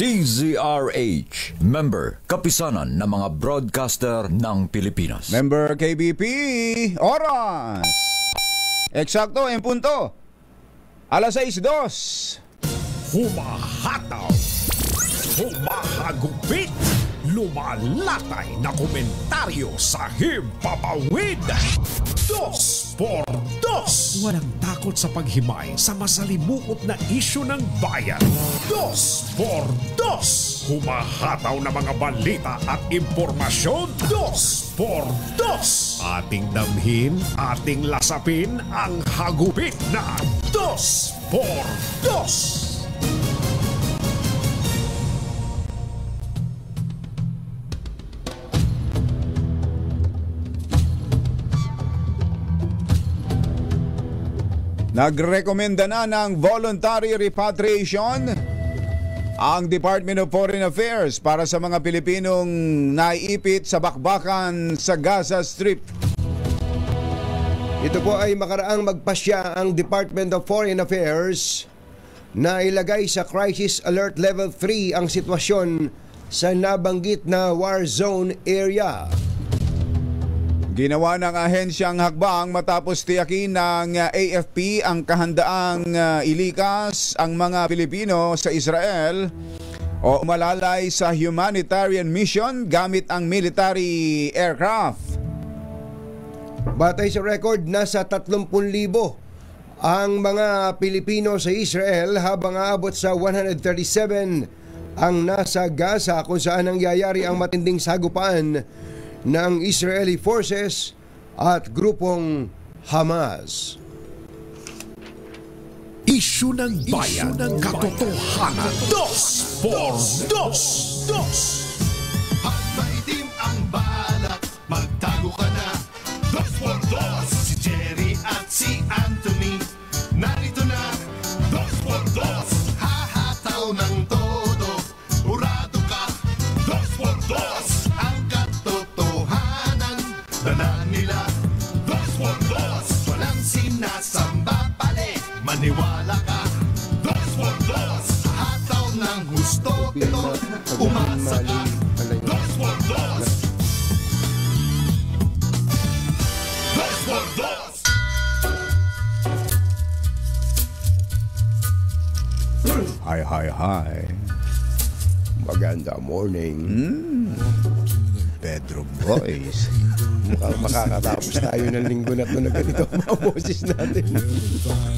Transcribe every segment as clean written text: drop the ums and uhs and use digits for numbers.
DZRH, member, kapisanan ng mga broadcaster ng Pilipinas. Member KBP, oras! Eksakto, en punto. Alas 6:02. Humahataw, humahagupit, lumalatay na komentaryo sa himpapawid. 2x2. Walang takot sa paghimay sa masalimuot na isyu ng bayan. 2x2. Humahataw na mga balita at impormasyon. 2x2. Ating damhin, ating lasapin ang hagupit na 2x2. Nagrekomenda na ng voluntary repatriation ang Department of Foreign Affairs para sa mga Pilipinong naiipit sa bakbakan sa Gaza Strip. Ito po ay makaraang magpasya ang Department of Foreign Affairs na ilagay sa Crisis Alert Level 3 ang sitwasyon sa nabanggit na war zone area. Ginawa ng ahensyang hakbang matapos tiyakin ng AFP ang kahandaang ilikas ang mga Pilipino sa Israel o umalalay sa humanitarian mission gamit ang military aircraft. Batay sa record, nasa 30,000 ang mga Pilipino sa Israel habang aabot sa 137 ang nasa Gaza kung saan nangyayari ang matinding sagupaan ng Israeli forces at grupong Hamas. Isyu ng bayan, ng katotohanan. 2x2. Pag maitim ang balak, magtago ka na. 2x2. Si Jerry at si Anthony, narito na. 2x2. Hahataw ng todo, urado ka. 2x2. Dala nila 2x2. Walang sinasamba pale, maniwala ka. 2x2. Hataw ng gusto ito, umasa ka. 2x2. 2x2. Hi. Maganda morning. Pedro Boys. Mukhang makakatapos tayo ng linggo na ito na ganito mga boses natin.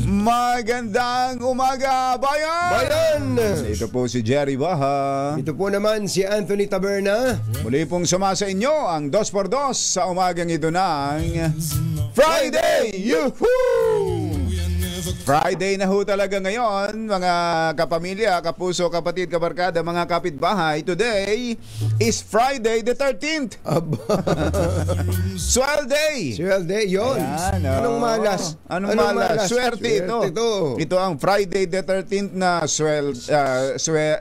Magandang umaga, bayan! Ito po si Jerry Baha. Ito po naman si Anthony Taberna. Muli pong sumasa inyo ang 2x2 sa umagang ito ng Friday! Yuhuu! Friday na ho talaga ngayon, mga kapamilya, kapuso, kapatid, kabarkada, mga kapitbahay. Today is Friday the 13th. Swell Day! Swell Day, yun. Ayan, Anong malas? Anong malas? Swerte ito. Ito ang Friday the 13th na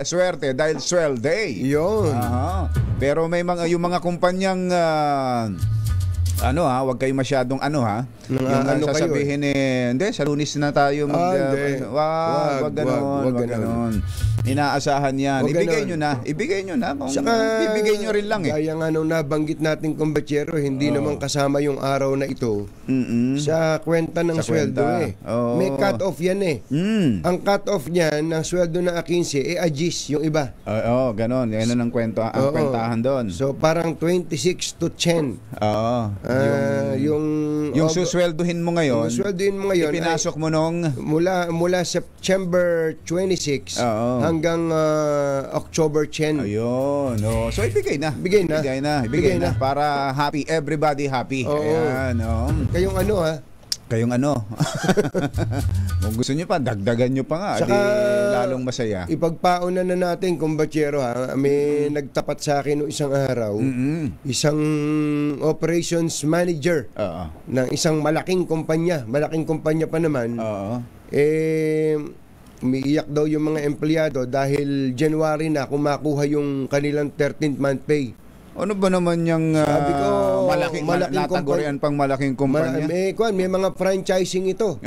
swerte dahil Swell Day. Yun. Pero may mga, yung mga kumpanyang wag kayo masyadong yung sasabihin hindi, sa Lunes na tayo wag ganon. Inaasahan yan. Ibigay nyo na. Saka, ibigay nyo rin lang Gaya nga nung nabanggit nating kumbatsero, hindi naman kasama yung araw na ito sa kwenta ng sweldo May cut-off yan Ang cut-off niyan ng sweldo ng 15 agis yung iba. Ganon. Yan ang kwentahan doon. So parang 26 to 10. Yung suswelduhin mo ngayon, ipinasok mo nung mula September 26 hanggang October 10. Ayun. So ibigay na. Ibigay na para everybody happy. Ayan. Kayong kung gusto nyo pa, dagdagan nyo pa nga. Saka, lalong masaya. Ipagpaunan na natin, kumbatsero may nagtapat sa akin noong isang araw, isang operations manager ng isang malaking kumpanya pa naman. Umiiyak daw yung mga empleyado dahil January na kumakuha yung kanilang 13th month pay. Ano ba naman yung Sabi ko, malaking natagurian pang malaking kumpanya? May mga franchising ito.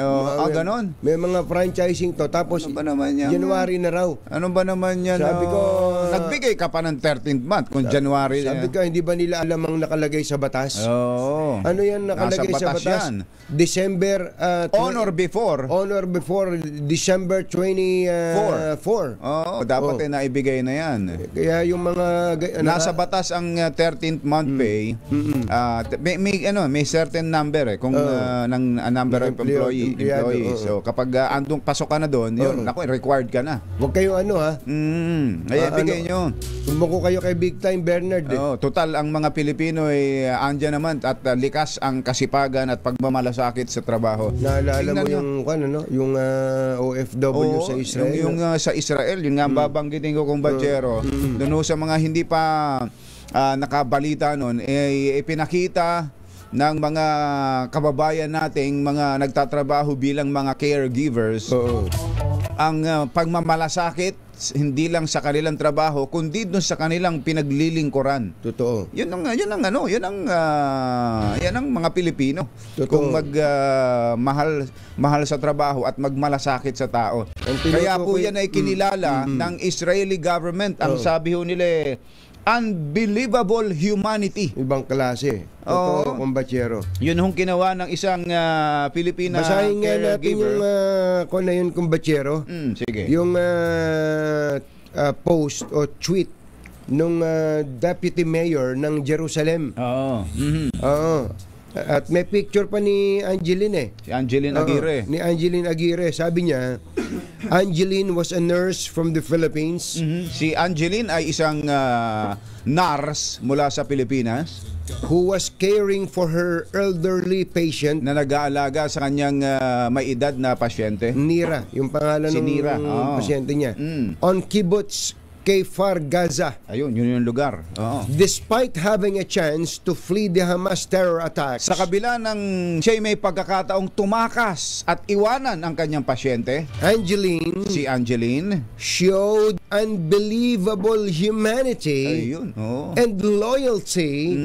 Ganon? May mga franchising to. Tapos, Ano ba naman yan? January na raw. Ano ba naman yan? Sabi ko, nagbigay ka pa ng 13th month kung January. Sabi ko, hindi ba nila alam ang nakalagay sa batas? Oo. Ano yan nakalagay Nasa sa batas batas? yan. December... Honor before. December 24. Oo, dapat naibigay na yan. Kaya yung mga... Nasa batas ang 13th month pay. May certain number kung ng number of employees. So kapag andong pasok ka na doon, yun, required ka na. Huwag kayo ha. Ay bigay nyo. Sumuko kayo kay Big Time Bernard. Total ang mga Pilipino ay andyan naman at likas ang kasipagan at pagmamalasakit sa trabaho. Naalala mo yung OFW sa Israel? Yung sa Israel, yun nga babanggitin ko kung Bachero. Doon sa mga hindi pa nakabalita noon, ipinakita ng mga kababayan nating mga nagtatrabaho bilang mga caregivers ang pagmamalasakit hindi lang sa kanilang trabaho kundi doon sa kanilang pinaglilingkuran. Totoo. Yan ang mga Pilipino. Totoo. Kung mahal sa trabaho at magmalasakit sa tao. Kaya po yan ay kinilala ng Israeli government. Ang sabi ho nila unbelievable humanity. Ibang klase. Totoo, kumbachero. Yun hong ginawa ng isang Pilipina basahin nga natin caregiver. yung kumbachero. Sige. Yung post o tweet nung deputy mayor ng Jerusalem. Oo. Oo. At may picture pa ni Angeline Si Angeline Aguirre. Ni Angeline Aguirre. Sabi niya, Angeline was a nurse from the Philippines. Si Angeline ay isang nurse mula sa Pilipinas who was caring for her elderly patient. na nag-aalaga sa kanyang may edad na pasyente. Nira, yung pangalan Si ng Nira, pasyente niya. On Kibbutz Kfar, Gaza. Ayun, yun yung lugar. Oo. Despite having a chance to flee the Hamas terror attacks, Sa kabila ng siya may pagkakataong tumakas at iwanan ang kanyang pasyente, si Angeline showed unbelievable humanity ayun, and loyalty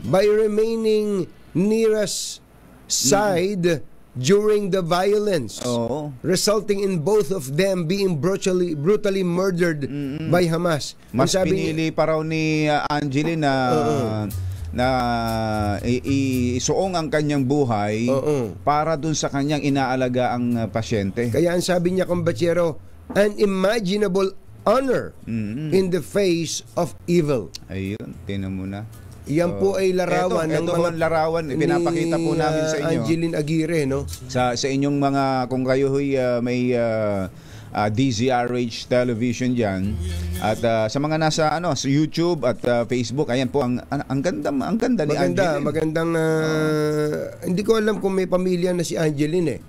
by remaining Nira's side during the violence, resulting in both of them being brutally murdered by Hamas. Mas pinili pa raw ni Angeline na isuong ang kanyang buhay para dun sa kanyang inaalaga ang pasyente. Kaya ang sabi niya, kumbachero, unimaginable honor in the face of evil. Ayun, tinan mo na. Yan po ay larawan ng mga larawan pinapakita po namin sa inyo. Angeline Aguirre, no? Sa inyong mga kung kayo may DZRH television diyan at sa mga nasa sa YouTube at Facebook, ayan po ang ganda ni Angeline. Magandang hindi ko alam kung may pamilya na si Angeline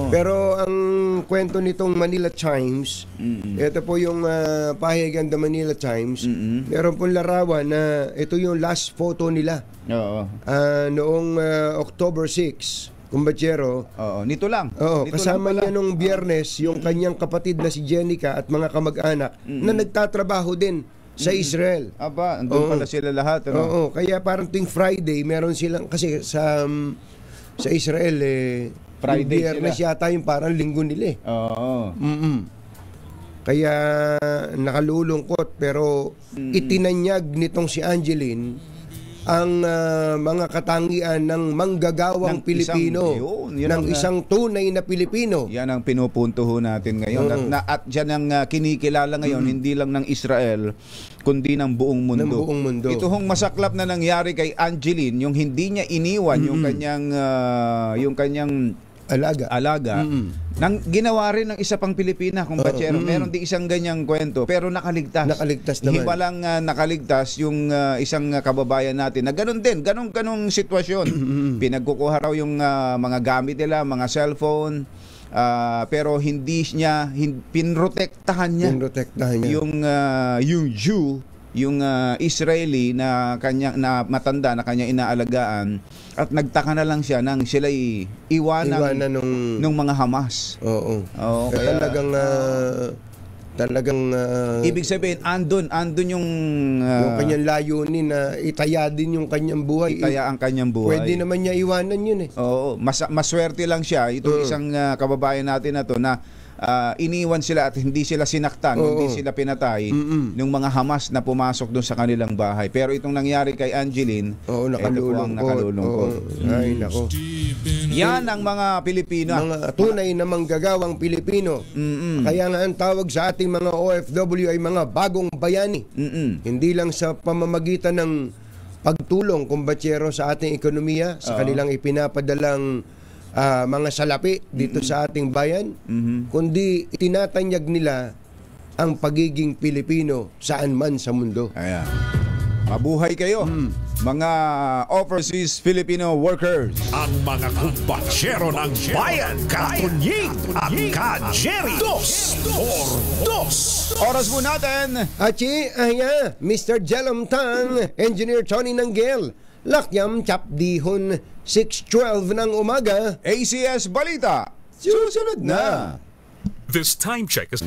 Pero ang kwento nitong Manila Times, ito po yung pahayagan ng Manila Times. Meron pong larawan na ito yung last photo nila. Noong October 6. Kumbachero. Nito lang. Kasama niya nung Biyernes yung kanyang kapatid na si Jenica at mga kamag-anak na nagtatrabaho din sa Israel. Andun pala sila lahat. Kaya parang tuwing Friday, meron silang, kasi sa Israel, Friday Biyernes yata yung parang linggo nila. Kaya nakalulungkot, pero itinanyag nitong si Angeline ang mga katangian ng manggagawang Pilipino, isang tunay na Pilipino. Yan ang pinupunto natin ngayon. At dyan ang kinikilala ngayon, hindi lang ng Israel, kundi ng buong mundo. Ito hong masaklap na nangyari kay Angeline, yung hindi niya iniwan yung kanyang alaga. Nang ginawa rin ng isa pang Pilipina, kumbachero. Meron din isang ganyang kwento, pero nakaligtas. Nakaligtas naman. Hiba lang nakaligtas yung isang kababayan natin na ganong sitwasyon. Pinagkukuha raw yung mga gamit nila, mga cellphone, pero hindi niya pinrotektahan niya yung Jew, yung Israeli na matanda na kanya inaalagaan, at nagtaka na lang siya nang sila'y iwanan nung mga Hamas. Kaya talagang talagang Ibig sabihin, andun yung yung kanyang layunin na itaya din yung kanyang buhay. itaya ang kanyang buhay. Pwede naman niya iwanan yun eh. Oo, maswerte lang siya. Itong isang kababayan natin na to na iniwan sila at hindi sila sinaktan, hindi sila pinatay ng mga Hamas na pumasok doon sa kanilang bahay. Pero itong nangyari kay Angeline, nakalulungkot. Ay, nako. Yan ang mga Pilipino. Mga tunay na manggagawang Pilipino. Kaya nga ang tawag sa ating mga OFW ay mga bagong bayani. Hindi lang sa pamamagitan ng pagtulong kumbatsero sa ating ekonomiya, sa kanilang ipinapadalang mga salapi dito sa ating bayan, kundi itinatanyag nila ang pagiging Pilipino saan man sa mundo. Ayan. Mabuhay kayo, mga overseas Filipino workers. Ang mga kumbatsero ng bayan, Katunying at Ka-Jerry. 2 por 2. Oras po natin. Achi, Mr. Jelom Tang, Engineer Tony Nanggel, Lakyam Chapdihon, 6:12 ng umaga. ACS Balita. Susunod na. This time check is...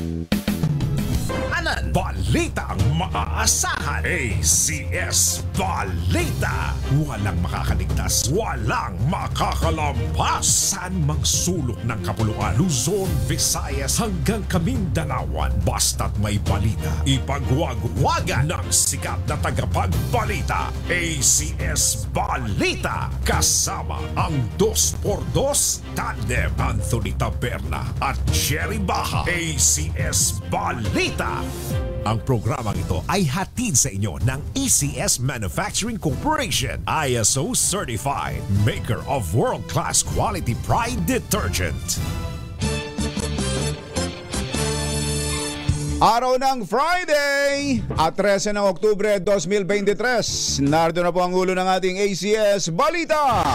Balitang maaasahan. ACS Balita. Walang makakaligtas, walang makakalampas. Saan mang sulok ng kapuluan, Luzon, Visayas hanggang Kamindalawan. Basta't may balita, ipagwagwagan ng sikat na tagapagbalita. ACS Balita. Kasama ang 2x2 tandem Anthony Taberna at Jerry Baha. ACS Balita. Ang programang ito ay hatid sa inyo ng ECS Manufacturing Corporation, ISO Certified, maker of world-class quality Pride detergent. Araw ng Friday at 13 ng Oktubre 2023. Narito na po ang ulo ng ating ACS Balita.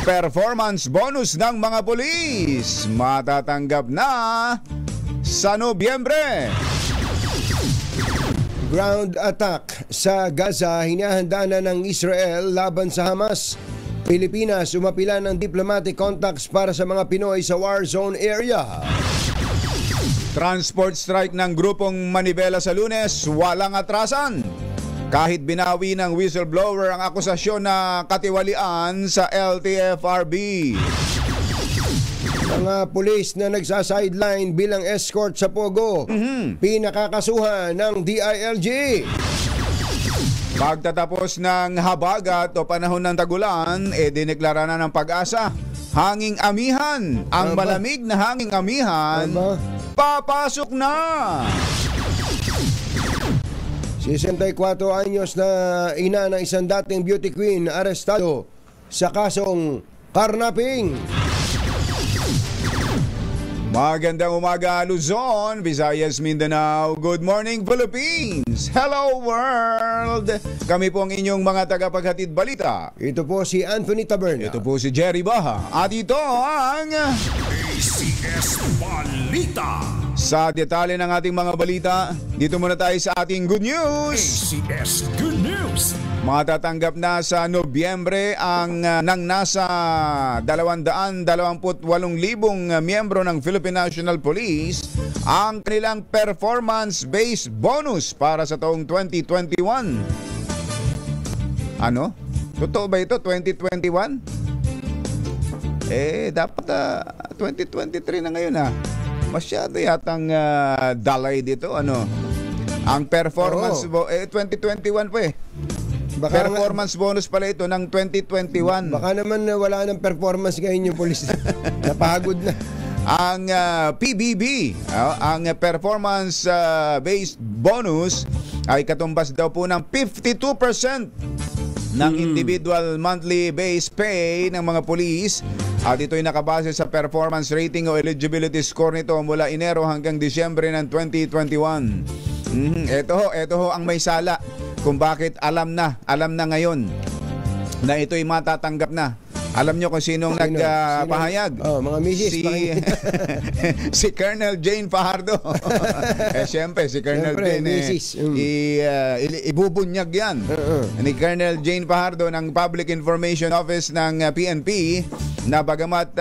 Performance bonus ng mga pulis matatanggap na sa Nobyembre. Ground attack sa Gaza hinahanda na ng Israel laban sa Hamas. Pilipinas umapila ng diplomatic contacts para sa mga Pinoy sa war zone area. Transport strike ng grupong Manibela sa Lunes, walang atrasan. Kahit binawi ng whistleblower ang akusasyon na katiwalian sa LTFRB. Mga pulis na nagsa-sideline bilang escort sa Pogo, pinakakasuhan ng DILG. Pagtatapos ng habagat o panahon ng tagulan, dineklara na ng Pag-asa. Hanging amihan, ang malamig na hanging amihan, papasok na! 64 anyos na ina ng isang dating beauty queen arestado sa kasong karnaping. Magandang umaga Luzon, Visayas, Mindanao. Good morning Philippines. Hello world. Kami po ang inyong mga tagapaghatid balita. Ito po si Anthony Taberna. Ito po si Jerry Baha. At ito ang ACS Balita. Sa detalye ng ating mga balita, dito muna tayo sa ating good news. ACS Good News. Matatanggap na sa Nobyembre ang nang nasa 228,000 miyembro ng Philippine National Police ang kanilang performance-based bonus para sa taong 2021. Ano? Totoo ba ito? 2021? Dapat 2023 na ngayon Masyado yatang dalay dito. Ano? Ang performance 2021 pa performance bonus pala ito ng 2021. Baka naman wala ng performance ngayon yung polis. Napagod na. Ang PBB, ang performance based bonus ay katumbas daw po ng 52% ng individual monthly base pay ng mga pulis. At ito'y nakabase sa performance rating o eligibility score nito mula Enero hanggang Disyembre ng 2021. Ito ho ang may sala kung bakit alam na ngayon na ito'y matatanggap na Alam nyo kung sinong nagpahayag? Mga misis. Si Colonel Jane Fajardo. Siyempre, si Colonel Jane ibubunyag yan. Ni Colonel Jane Fajardo ng Public Information Office ng PNP na bagamat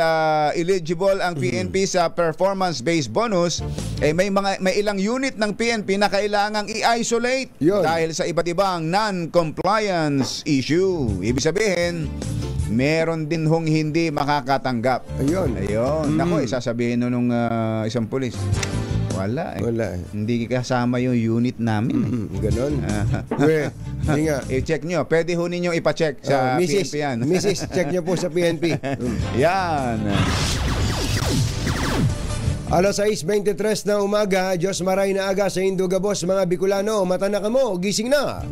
eligible ang PNP sa performance-based bonus, may ilang unit ng PNP na kailangang i-isolate dahil sa iba't ibang non-compliance issue. Ibig sabihin, meron din hong hindi makakatanggap. Ayun. Nako, sasabihin nung isang pulis, wala eh. Hindi kasama yung unit namin. Ganon. Hindi nga. I-check nyo. Pwede ho ninyong ipacheck sa PNP yan. Mrs. check nyo po sa PNP. Yan. Alas 6:23 na umaga, Diyos maray na aga sa Indogabos, mga Bicolano, mata na kamo, gising na.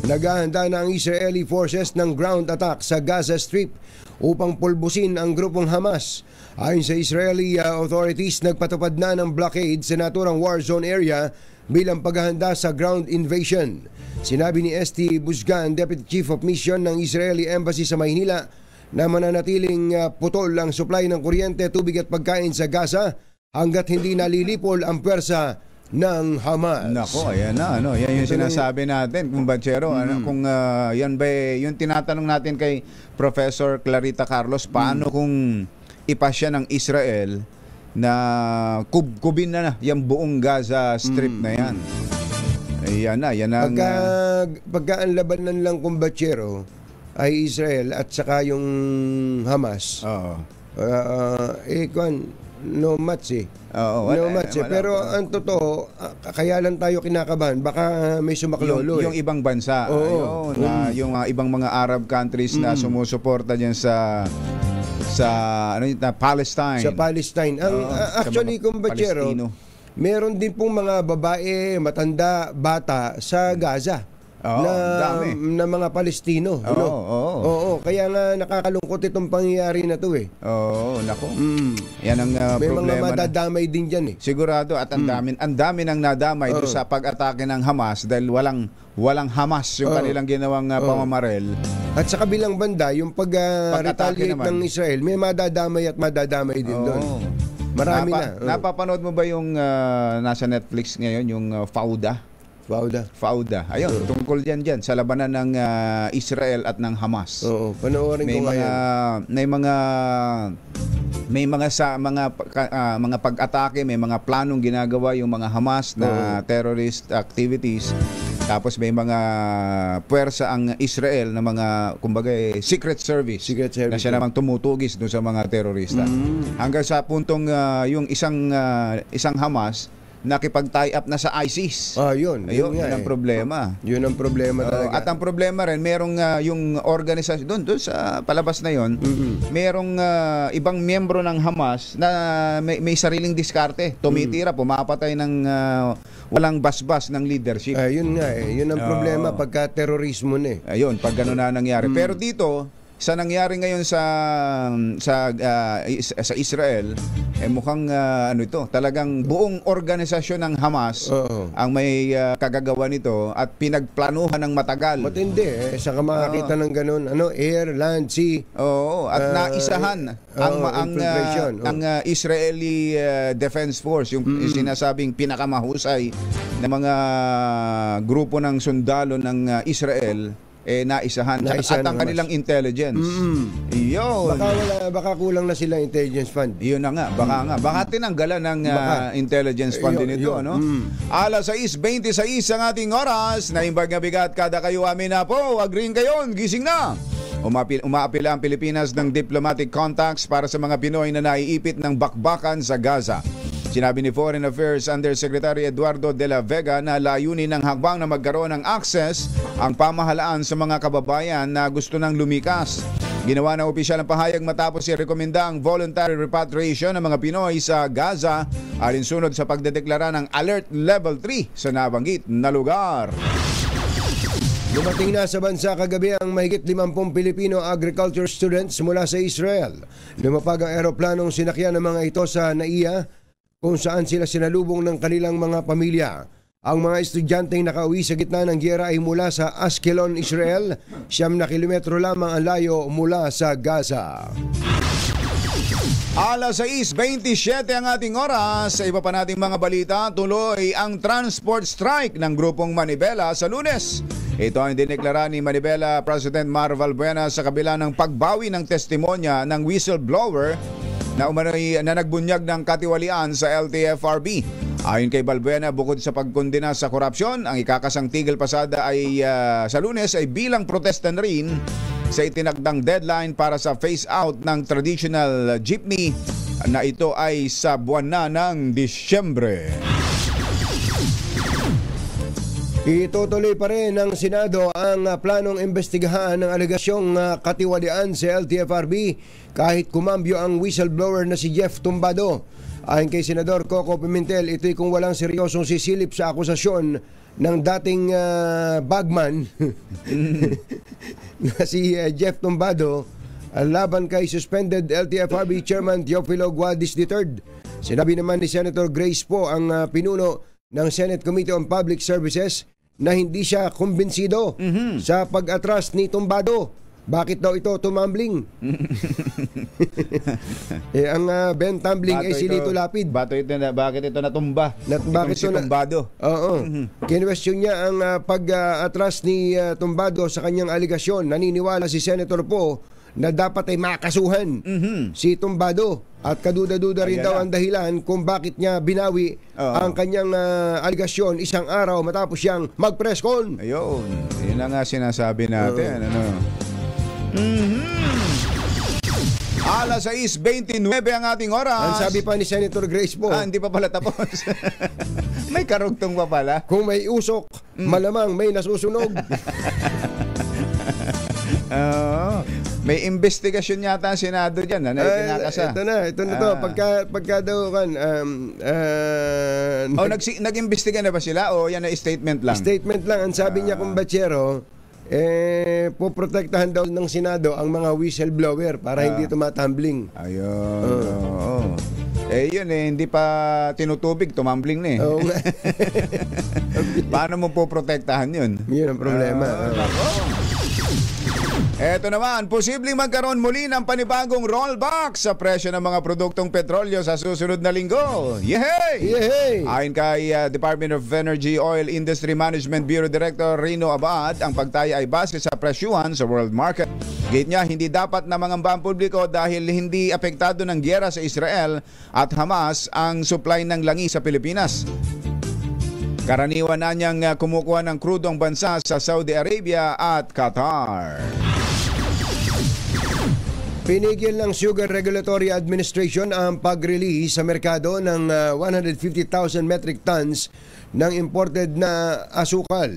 Naghahanda na ang Israeli forces ng ground attack sa Gaza Strip upang pulbusin ang grupong Hamas. Ayon sa Israeli authorities, nagpatupad na ng blockade sa naturang war zone area bilang paghahanda sa ground invasion. Sinabi ni Esti Busgan, Deputy Chief of Mission ng Israeli Embassy sa Maynila, na mananatiling putol ang supply ng kuryente, tubig at pagkain sa Gaza hanggat hindi nalilipol ang pwersa ng Hamas. Nako, ayan na. Yan yung sinasabi natin, kung Bachero. Kung yan ba yung tinatanong natin kay Professor Clarita Carlos, paano kung ipasya ng Israel na kubin na yung buong Gaza Strip na yan? Ayan na. Pagka ang labanan lang, kung Bachero, ay Israel at saka yung Hamas. No match no match pero ang totoo, kaya lang tayo kinakabahan, baka may sumaklolo yung ibang bansa. Yung ibang mga Arab countries na sumusuporta diyan sa Palestine. Sa Palestine. Actually, kung Bachero, meron din pong mga babae, matanda, bata sa Gaza. Na mga Palestino. Kaya nga nakakalungkot itong pangyayari na to eh. Nako. Yan ang may problema. May mga madadamay din dyan eh. Sigurado, at ang dami nang nadamay doon sa pag-atake ng Hamas dahil walang Hamas yung kanilang ginawang pamamarel. At sa kabilang banda, yung pag-retaliate ng Israel, may madadamay at madadamay din doon. Marami na. Napapanood mo ba yung nasa Netflix ngayon, yung Fauda? Ayun, tungkol dyan sa labanan ng Israel at ng Hamas. Panoorin ko ngayon. May mga pag-atake, may mga planong ginagawa yung mga Hamas na terrorist activities. Tapos may mga puwersa ang Israel na mga, kumbaga, secret service na siya namang tumutugis doon sa mga terorista. Hanggang sa puntong yung isang Hamas nakipag-tie up na sa ISIS. Yun ang problema. Yun ang problema talaga. At ang problema rin, merong yung organisasyon doon sa palabas na yon, merong ibang miyembro ng Hamas na may sariling diskarte, tumitira, pumapatay ng walang basbas ng leadership. Yun nga Yun ang problema pagka terorismo na eh. Ayun, pag gano'n na nangyari. Pero dito, sa nangyari ngayon sa Israel, mukhang talagang buong organisasyon ng Hamas ang may kagagawa nito at pinagplanuhan ng matagal. Matindi saka makakita ng ganun, air, land, sea. At naisahan ang Israeli Defense Force, yung sinasabing pinakamahusay na mga grupo ng sundalo ng Israel, naisahan at ang kanilang intelligence. Yun. Baka kulang na sila intelligence fund. Yun na nga. Baka tinanggalan ng intelligence fund din ito. Alas 6:26 ang ating oras. Naimbag na bigat kada kayo amin na po. Agreeing kayo. Gising na. Umaapila ang Pilipinas ng diplomatic contacts para sa mga Pinoy na naiipit ng bakbakan sa Gaza. Sinabi ni Foreign Affairs Undersecretary Eduardo de la Vega na layunin ng hakbang na magkaroon ng access ang pamahalaan sa mga kababayan na gusto nang lumikas. Ginawa ng opisyal ang pahayag matapos i-rekomenda ang voluntary repatriation ng mga Pinoy sa Gaza alinsunod sa pagdedeklara ng Alert Level 3 sa nabanggit na lugar. Dumating na sa bansa kagabi ang mahigit 50 Pilipino agriculture students mula sa Israel. Lumapag ang eroplanong sinakyan ng mga ito sa NAIA, kung saan sila sinalubong ng kanilang mga pamilya. Ang mga estudyanteng nakauwi sa gitna ng giyera ay mula sa Askelon, Israel. 9 na kilometro lamang ang layo mula sa Gaza. Alas 6:27 ang ating oras. Sa iba pa nating mga balita, tuloy ang transport strike ng grupong Manibela sa Lunes. Ito ang dineklara ni Manibela President Mar Valbuena sa kabila ng pagbawi ng testimonya ng whistleblower na nagbunyag ng katiwalian sa LTFRB. Ayon kay Valbuena, bukod sa pagkondena sa korupsyon, ang ikakasang tigil pasada ay sa Lunes ay bilang protesta na rin sa itinakdang deadline para sa phase-out ng traditional jeepney na ito ay sa buwan na ng Disyembre. Itutuloy pa rin ng Senado ang planong imbestigahan ng alegasyong katiwalian sa LTFRB kahit kumambyo ang whistleblower na si Jeff Tumbado. Ayon kay Senador Coco Pimentel, ito'y kung walang seryosong sisilip sa akusasyon ng dating bagman na si Jeff Tumbado laban kay suspended LTFRB Chairman Teofilo Guadis III. Sinabi naman ni Senator Grace Poe, ang pinuno ng Senate Committee on Public Services, na hindi siya kumbinsido sa pag-atras ni Tumbado. Bakit daw ito tumambling? Ang Ben Tumbling ay si Lito Lapid. Bakit ito natumba? Bakit si Tumbado? Oo. Kinwestiyon niya ang pag-atras ni Tumbado sa kanyang aligasyon. Naniniwala si Senator Poe na dapat ay makasuhan si Tumbado. At kaduda-duda rin daw ang dahilan kung bakit niya binawi ang kanyang aligasyon isang araw matapos siyang mag-press con. Ayun, yun na nga sinasabi natin. Alas 6:29 ang ating oras. Ang sabi pa ni Senator Grace Poe, hindi pa pala tapos. May karugtong pa pala. Kung may usok, malamang may nasusunog. May investigasyon yata ang Senado dyan. Ito na to. Pagka daw kan nag-imbestiga na ba sila o yan ay statement lang? Statement lang. Ang sabi niya kung Bachero, poprotektahan daw ng Senado ang mga whistleblower para hindi tumatumbling. Ayun. Yun hindi pa tinutubig, tumambling na eh. Oo nga. Paano mo poprotektahan yun? Yun ang problema. Eto naman, posibleng magkaroon muli ng panibagong rollback sa presyo ng mga produktong petrolyo sa susunod na linggo. Yehey! Yehey! Ayon kay Department of Energy Oil Industry Management Bureau Director Rino Abad, ang pagtaya ay base sa presyuhan sa world market. Gate niya, hindi dapat na mangamba ang publiko dahil hindi apektado ng giyera sa Israel at Hamas ang supply ng langis sa Pilipinas. Karaniwan na niyang kumukuha ng crudo ang bansa sa Saudi Arabia at Qatar. Pinigil ng Sugar Regulatory Administration ang pag-release sa merkado ng 150,000 metric tons ng imported na asukal.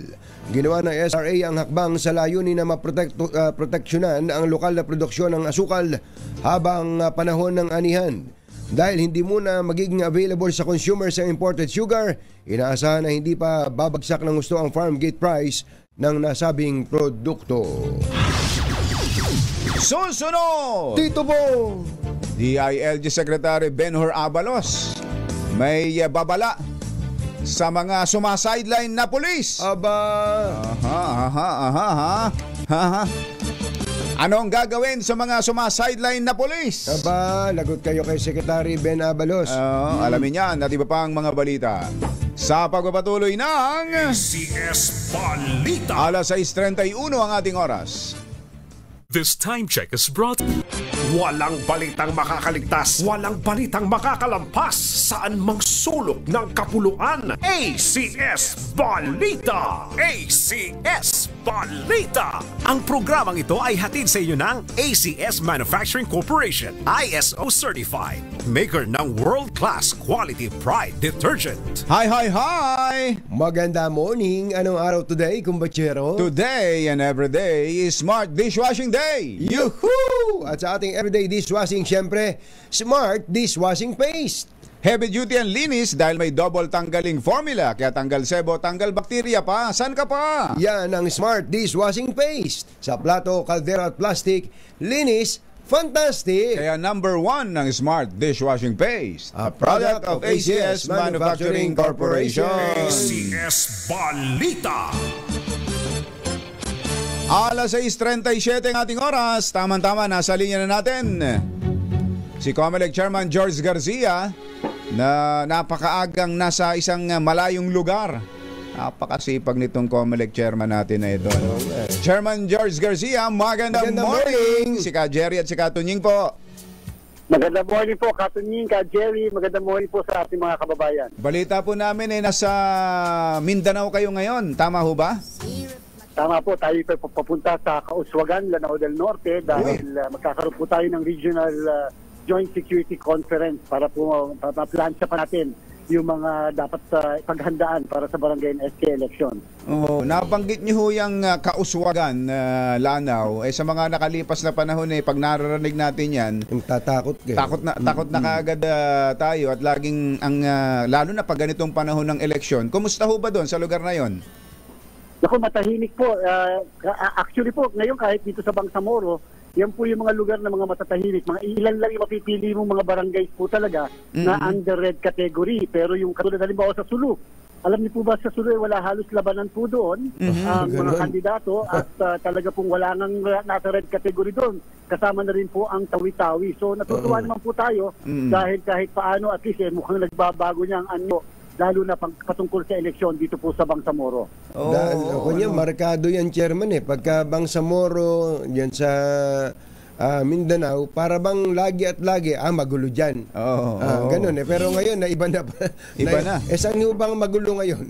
Ginawa ng SRA ang hakbang sa layunin na maproteksyonan ang lokal na produksyon ng asukal habang panahon ng anihan. Dahil hindi muna magiging available sa consumers ang imported sugar, inaasahan na hindi pa babagsak ng gusto ang farm gate price ng nasabing produkto. Susunod! Tito Bo! DILG Secretary Benhur Abalos may babala sa mga sumasideline na pulis. Aba! Anong gagawin sa mga sumasideline na pulis? Aba, lagot kayo kay Secretary Ben Abalos. Alamin yan at iba pang mga balita sa pagpapatuloy ng ACS Balita. Alas 6:31 ang ating oras. This time check is brought. Walang balitang makakaligtas, walang balitang makakalampas, saan mang sulok ng kapuluan. ACS Balita! ACS Balita! Ang programang ito ay hatid sa inyo ng ACS Manufacturing Corporation, ISO Certified, maker ng world-class quality Pride Detergent. Hi! Maganda morning. Anong araw today, kumbachero? Today and every day is Smart Dishwashing Day. Yuhuu! At sa ating everyday dishwashing, syempre, Smart Dishwashing Paste. Heavy duty and linis dahil may double tanggaling formula. Kaya tanggal sebo, tanggal bakterya pa. San ka pa? Yan ang Smart Dishwashing Paste. Sa plato, kaldera at plastic, linis, Fantastic! Kaya number 1 ng Smart Dishwashing Paste, a product of ACS Manufacturing Corporation. ACS Balita. Alas 6:37 ang ating oras. Tama-tama, nasa linya na natin si COMELEC Chairman George Garcia na napakaagang nasa isang malayong lugar. Napakasipag nitong COMELEC Chairman natin na ito. Chairman George Garcia, magandang morning! Si Ka Jerry at si Ka Tunying po. Magandang morning po, Katunying, Ka Jerry. Magandang morning po sa ating mga kababayan. Balita po namin nasa Mindanao kayo ngayon. Tama ho ba? Tama po, tayo po papunta sa Kauswagan, Lanao del Norte dahil magkakaroon po tayo ng Regional Joint Security Conference para po ma-plansya pa natin yung mga dapat paghandaan para sa Barangay SK election. Oh, nabanggit niyo ho yung Kauswagan, Lanao. Sa mga nakalipas na panahon pag naririnig natin yan, Tatakot kayo. takot na kaagad tayo at laging lalo na pag ganitong panahon ng eleksyon. Kumusta ho ba doon sa lugar na yon? Naku, matahimik po. Actually po, ngayon kahit dito sa Bangsamoro, yan po yung mga lugar na mga matatahimik. Mga ilan lang yung mapipili mong mga barangays po talaga na under red category. Pero yung katulad halimbawa sa Sulu, alam niyo po ba sa Sulu wala halos labanan po doon ang mga kandidato at talaga pong wala nang nasa red category doon. Kasama na rin po ang Tawi-Tawi. So natutuwa naman po tayo dahil kahit paano at least mukhang nagbabago niya ang ano, lalo na patungkol sa eleksyon dito po sa Bangsamoro. Markado yan, Chairman Pagka Bangsamoro, yan sa Mindanao, para bang lagi at lagi, magulo dyan. Ganun Pero ngayon, iba na. Iba na. Saan yung bang magulo ngayon?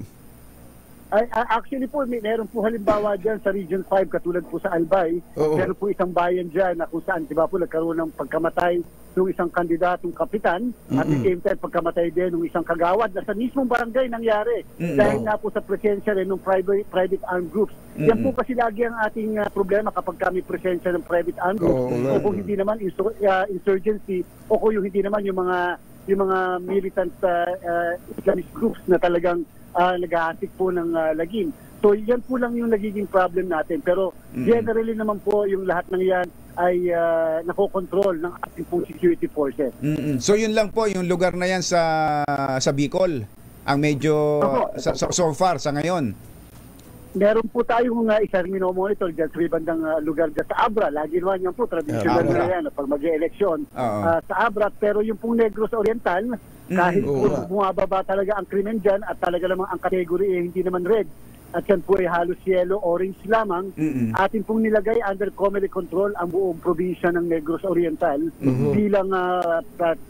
Actually po, meron po halimbawa dyan sa Region 5, katulad po sa Albay. Meron po isang bayan dyan na kung saan, diba po, nagkaroon ng pagkamatay ng isang kandidatong kapitan at the same time pagkamatay din ng isang kagawad na sa mismong barangay nangyari dahil nga po sa presensya rin ng private armed groups. Yan po kasi lagi ang ating problema kapag kami presensya ng private armed groups o kung hindi naman insurgency o kung hindi naman yung mga militant Islamist groups na talagang nag-aasik po ng lagim. So yan po lang yung nagiging problem natin. Pero generally naman po yung lahat ng yan ay nakokontrol ng ating pong security forces. So yun lang po, yung lugar na yan sa Bicol, ang medyo so far sa ngayon. Meron po tayong isang minomonitor dyan sa bandang lugar dyan sa Abra. Lagi naman yan po, traditional na yan pag mag-e-eleksyon sa Abra. Pero yung pong Negros Oriental, kahit po bumababa talaga ang krimen dyan at talaga namang ang category hindi naman red, at yan po ay halos yellow, orange lamang, atin pong nilagay under COMELEC control ang buong probinsya ng Negros Oriental bilang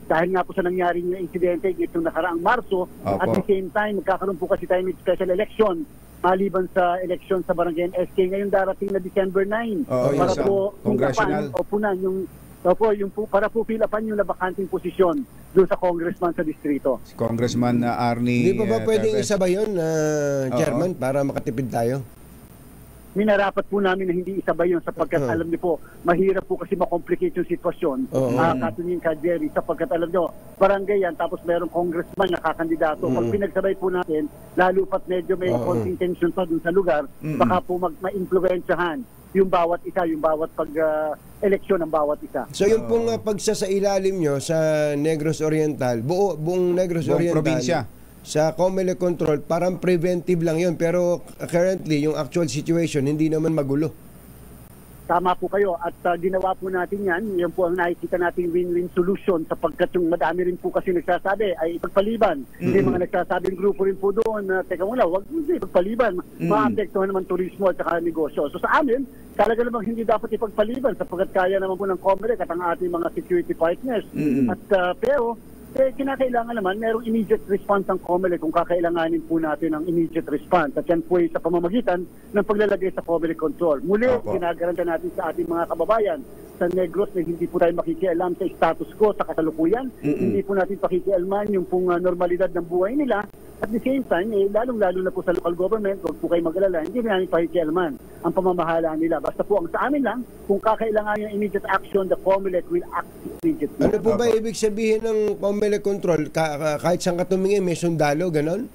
dahil nga po sa nangyaring insidente itong nakaraang Marso. At the same time, magkakaroon po kasi tayo ng special election maliban sa election sa Barangay SK ngayong darating na December 9 para po punan yung para po fill-upan yung nabakanting posisyon doon sa congressman sa distrito. Si Congressman Arnie. Hindi pa ba pwedeng isabay yun, Chairman, para makatipid tayo? Minarapat po namin na hindi isabay yun sapagkat alam niyo po, mahirap po kasi makomplicate yung sitwasyon. Katunying, Ka Jerry, sapagkat alam niyo, barangay yan, tapos merong congressman na kakandidato. Pag pinagsabay po natin, lalo pat medyo may konting tension pa dun sa lugar, baka po ma-influensyahan yung bawat isa, yung bawat eleksyon ng bawat isa. So yung pong pagsasailalim nyo sa Negros Oriental, buong Negros Oriental, probinsya, sa COMELEC control, parang preventive lang yun. Pero currently, yung actual situation, hindi naman magulo. Tama po kayo. At ginawa po natin yan. Yan po ang nakikita nating win-win solution sapagkat yung madami rin po kasi nagsasabi ay ipagpaliban. May mga nagsasabing grupo rin po doon na teka muna, huwag mo ipagpaliban. Maapektuhan naman turismo at saka negosyo. So sa amin, talaga namang hindi dapat ipagpaliban sapagkat kaya naman po ng COMELEC at ang ating mga security partners. At pero kinakailangan naman merong immediate response ang COMELEC kung kakailanganin po natin ng immediate response. At yan po ay sa pamamagitan ng paglalagay sa COMELEC control. Muli, ginagaranta natin sa ating mga kababayan sa Negros na hindi po tayo makikialam sa status quo sa kasalukuyan. Hindi po natin pakikialaman yung pong normalidad ng buhay nila. At the same time, lalong-lalo na po sa local government, huwag po kayo mag-alala, hindi namin pakikialaman ang pamamahala nila. Basta po ang sa amin lang, kung kakailangan yung immediate action, the COMELEC will act immediately. Ano po ba ibig sabihin ng COMELEC control? Kahit saan katumingin, may sundalo, ganon?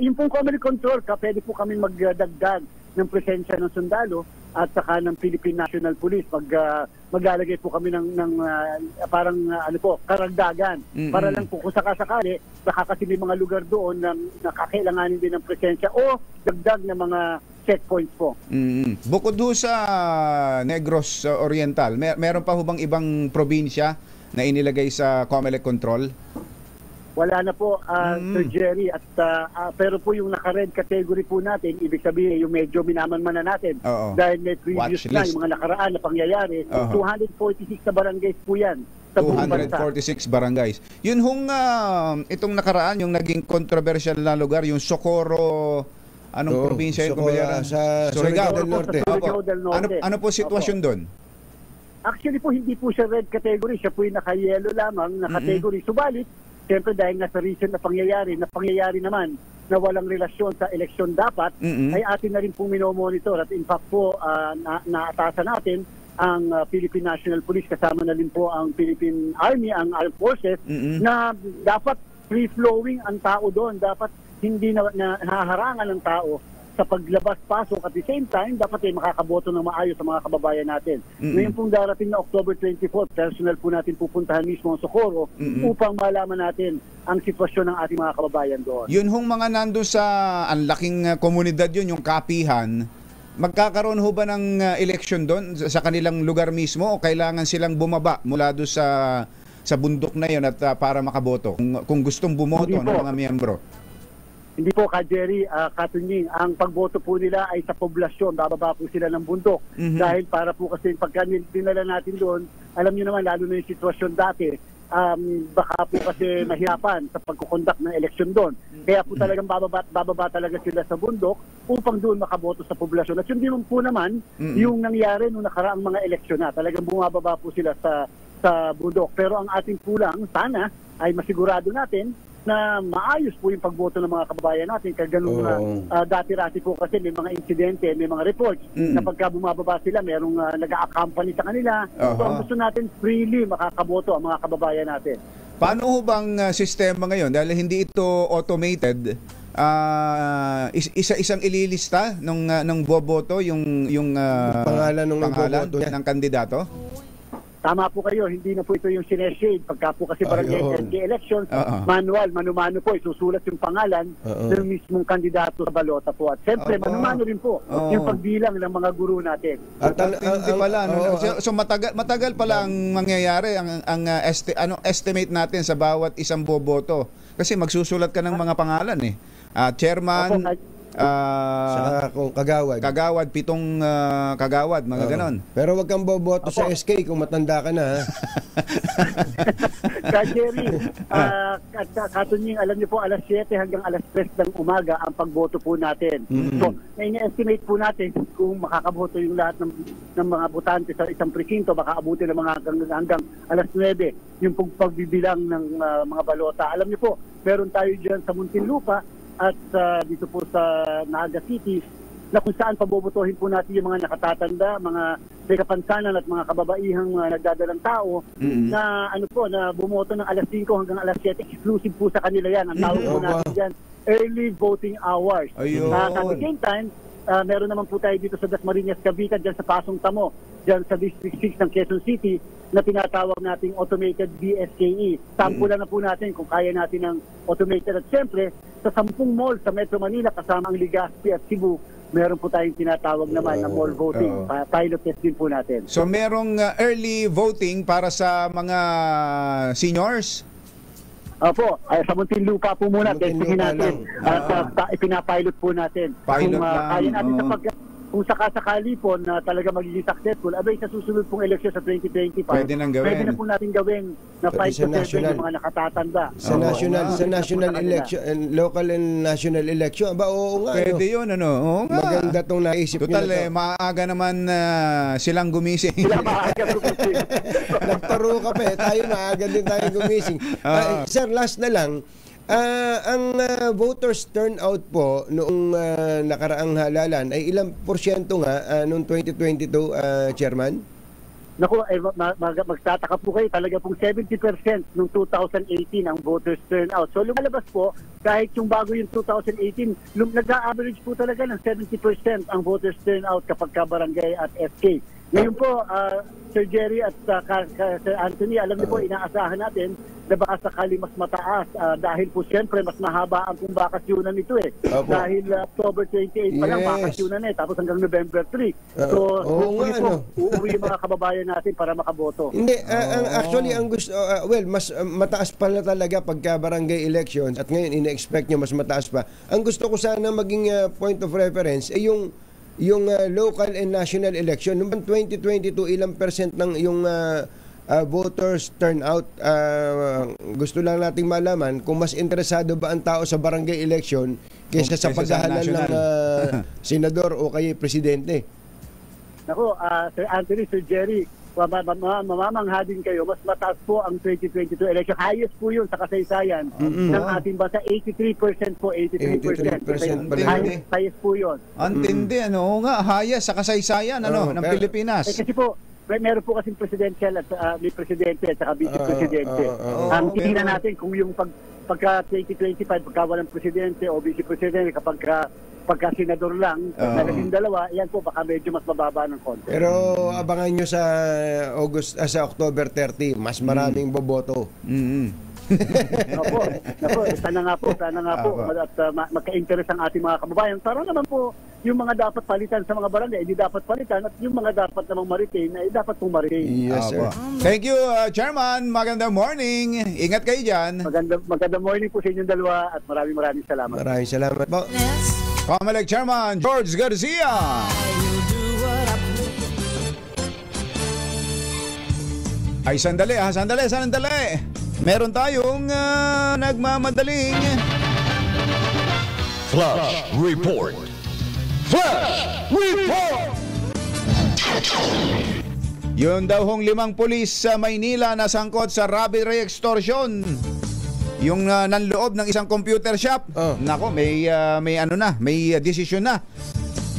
Yung pong COMELEC control, pwede po kami magdagdag ng presensya ng sundalo at saka ng Philippine National Police pag maglalagay po kami ng parang ano po, karagdagan. Para lang po kung sakasakali, baka kasi may mga lugar doon na nakakailanganin din ng presensya o dagdag na mga checkpoints po. Bukod ho sa Negros Oriental, meron pa ho bang ibang probinsya na inilagay sa COMELEC control? Wala na po, Sir Jerry. At, pero po yung naka-red category po natin, ibig sabihin yung medyo minaman-mana natin. Oo. Dahil may previous Watch na list. yung mga nakaraan na pangyayari. Oo. 246 na barangays po yan sa buong bansa. 246 barangays. Yun hong itong nakaraan, yung naging controversial na lugar, yung Socorro, anong probinsya yun? Socorro, sa Surigao del Norte. Sa Surigao del Norte. Ano po sitwasyon doon? Actually po, hindi po siya red category. Siya po yung naka-yellow lamang na category. Subalit, siyempre dahil nga sa recent na pangyayari naman na walang relasyon sa eleksyon dapat, ay atin na rin pong minomonitor. At in fact po, naatasan natin ang Philippine National Police, kasama na rin po ang Philippine Army, ang Armed Forces, na dapat free-flowing ang tao doon. Dapat hindi na nahaharangan ng tao sa paglabas-pasok. At the same time, dapat ay makakaboto ng maayos sa mga kababayan natin. Ngayon pong darating na October 24, personal po natin pupuntahan mismo ang Socorro upang malaman natin ang sitwasyon ng ating mga kababayan doon. Yun hong mga nando sa ang laking komunidad yun, yung kapihan, magkakaroon ho ba ng eleksyon doon sa kanilang lugar mismo o kailangan silang bumaba mula doon sa bundok na yun at para makaboto kung gustong bumoto ng mga miyembro? Hindi po, Ka Jerry, Katunying, ang pagboto po nila ay sa poblasyon, bababa po sila ng bundok. Dahil para po kasi pagka dinala natin doon, alam niyo naman, lalo na yung sitwasyon dati, baka po kasi mahirapan sa pagkukondak ng eleksyon doon. Kaya po talagang bababa talaga sila sa bundok upang doon makaboto sa poblasyon. At yun din po naman yung nangyari nung nakaraang mga eleksyon na. Talagang bumababa po sila sa bundok. Pero ang ating kulang, sana, ay masigurado natin na maayos po yung pagboto ng mga kababayan natin. Kaganoon na dati-rati po kasi may mga insidente, may mga reports na pagka bumababa sila, merong nag-a-accompany sa kanila. So ang gusto natin, freely makakaboto ang mga kababayan natin. Paano ho bang sistema ngayon? Dahil hindi ito automated, isa-isang ililista ng boboto yung Pangalan ng boboto niya. ng kandidato? Tama po kayo, hindi na po ito yung sineshade. Pagka po kasi barangay elections, mano-mano po, isusulat yung pangalan ng mismong kandidato sa balota po. At siyempre, mano-mano rin po yung pagbilang ng mga guru natin. At hindi pala, so matagal pala ang mangyayari, ang estimate natin sa bawat isang boboto. Kasi magsusulat ka ng mga pangalan eh. Chairman, saka kung kagawad, 7 kagawad, mga ganon. Pero wag kang boboto sa SK kung matanda ka na. Ka Jerry, Katunying, alam niyo po, alas 7 hanggang alas 3 ng umaga ang pagboto po natin. So, na-estimate po natin kung makakaboto yung lahat ng mga botante sa isang presinto, baka abutin ng mga hanggang alas 9 yung pagbibilang ng mga balota. Alam niyo po, meron tayo dyan sa Muntinlupa at dito po sa Naga City na kung saan pabobotohin po natin yung mga nakatatanda, mga may kapansanan at mga kababaihang nagdadalang tao na na bumoto ng alas 5 hanggang alas 7. Exclusive po sa kanila yan. Ang tawag po natin dyan, early voting hours. At the same time, meron naman po tayo dito sa Dasmariñas, Cavite, dyan sa Pasong Tamo, dyan sa District 6 ng Quezon City, na tinatawag nating automated BSKE. Sampulan na po natin kung kaya natin ng automated. At siyempre, sa 10 mall sa Metro Manila, kasama ang Legazpi at Cebu, meron po tayong tinatawag naman na mall voting. Pilot test din po natin. So merong early voting para sa mga seniors? Opo, sa Muntinlupa po muna, testingin natin. At ipinapilot po natin. Pilot kung lang, kaya natin kung sakasakali po na talaga magiging successful, abay sa susunod pong eleksyon sa 2025, pwede nang gawin. Pwede na po natin gawin na 5 to 7 yung mga nakatatanda. Sa national election, local and national election, oo nga. Pwede yun, Oo nga. Maganda tong naisip nyo. Total, maaga naman silang gumising. Sila maaga gumising. Nagparo ka pa tayo maaga din tayo gumising. Sir, last na lang, ang voters turnout po noong nakaraang halalan ay ilang porsyento nga noong 2022, Chairman? Naku, magtataka po kayo, talaga pong 70% noong 2018 ang voters turnout. So lumalabas po, kahit yung bago yung 2018, nag-average po talaga ng 70% ang voters turnout kapag ka barangay at SK. Ngayon po, Sir Jerry at Sir Anthony, alam niyo po, inaasahan natin na baka sakali mas mataas dahil po siyempre mas mahaba ang kung bakasyonan nito eh. Opo. Dahil October 28 pa lang Yes. bakasyonan eh, tapos hanggang November 3. So, hopefully po, uuwi yung mga kababayan natin para makaboto. Hindi, actually ang gusto mas mataas pala talaga pagka barangay elections at ngayon ina-expect nyo mas mataas pa. Ang gusto ko sana maging point of reference ay yung local and national election. Noong 2022, ilang percent ng yung voters turnout, gusto lang nating malaman kung mas interesado ba ang tao sa barangay election kaysa sa paghahalal ng senador o kay presidente. Nako, Sir Anthony, Sir Jerry, mamamangha din kayo, mas mataas po ang 2022 election. Highest po yun sa kasaysayan ng ating bansa. 83% po, 83%. Highest po yun. Antindi, ano nga, highest sa kasaysayan ng Pilipinas. Kasi po, meron po kasing presidential at may presidente at saka vice-presidente. Ang tingnan natin kung yung pagka 2025, pagka walang presidente o vice-presidente, pagka senador lang, na 12, yan po, baka medyo mas mababa ng konti. Pero abangan nyo sa October 30, mas maraming boboto. Sana nga po. At magka-interest ang ating mga kababayan. Para naman po, yung mga dapat palitan sa mga barangay, hindi dapat palitan. At yung mga dapat namang ma-retain, ay dapat pong ma-retain. Yes, sir. Thank you, Chairman. Magandang morning. Ingat kayo dyan. Magandang morning po sa inyong dalawa at maraming salamat. Maraming salamat po. Comelec Chairman George Garcia. Ay, sandali. Meron tayong nagmamadaling Flash Report. Yun daw hong 5 pulis sa Maynila na sangkot sa robbery extortion. Yung nanloob ng isang computer shop. Nako, may desisyon na.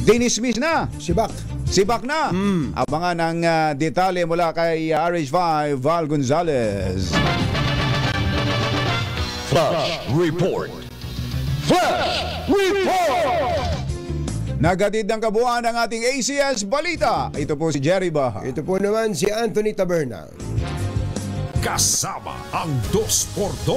Dinismiss na. Sibak na. Abangan ang detalye mula kay RH5 Val Gonzalez. Flash Report. Nagatid ng kabuuan ng ating ACS Balita. Ito po si Jerry Baha. Ito po naman si Anthony Taberna. Kasama ang 2x2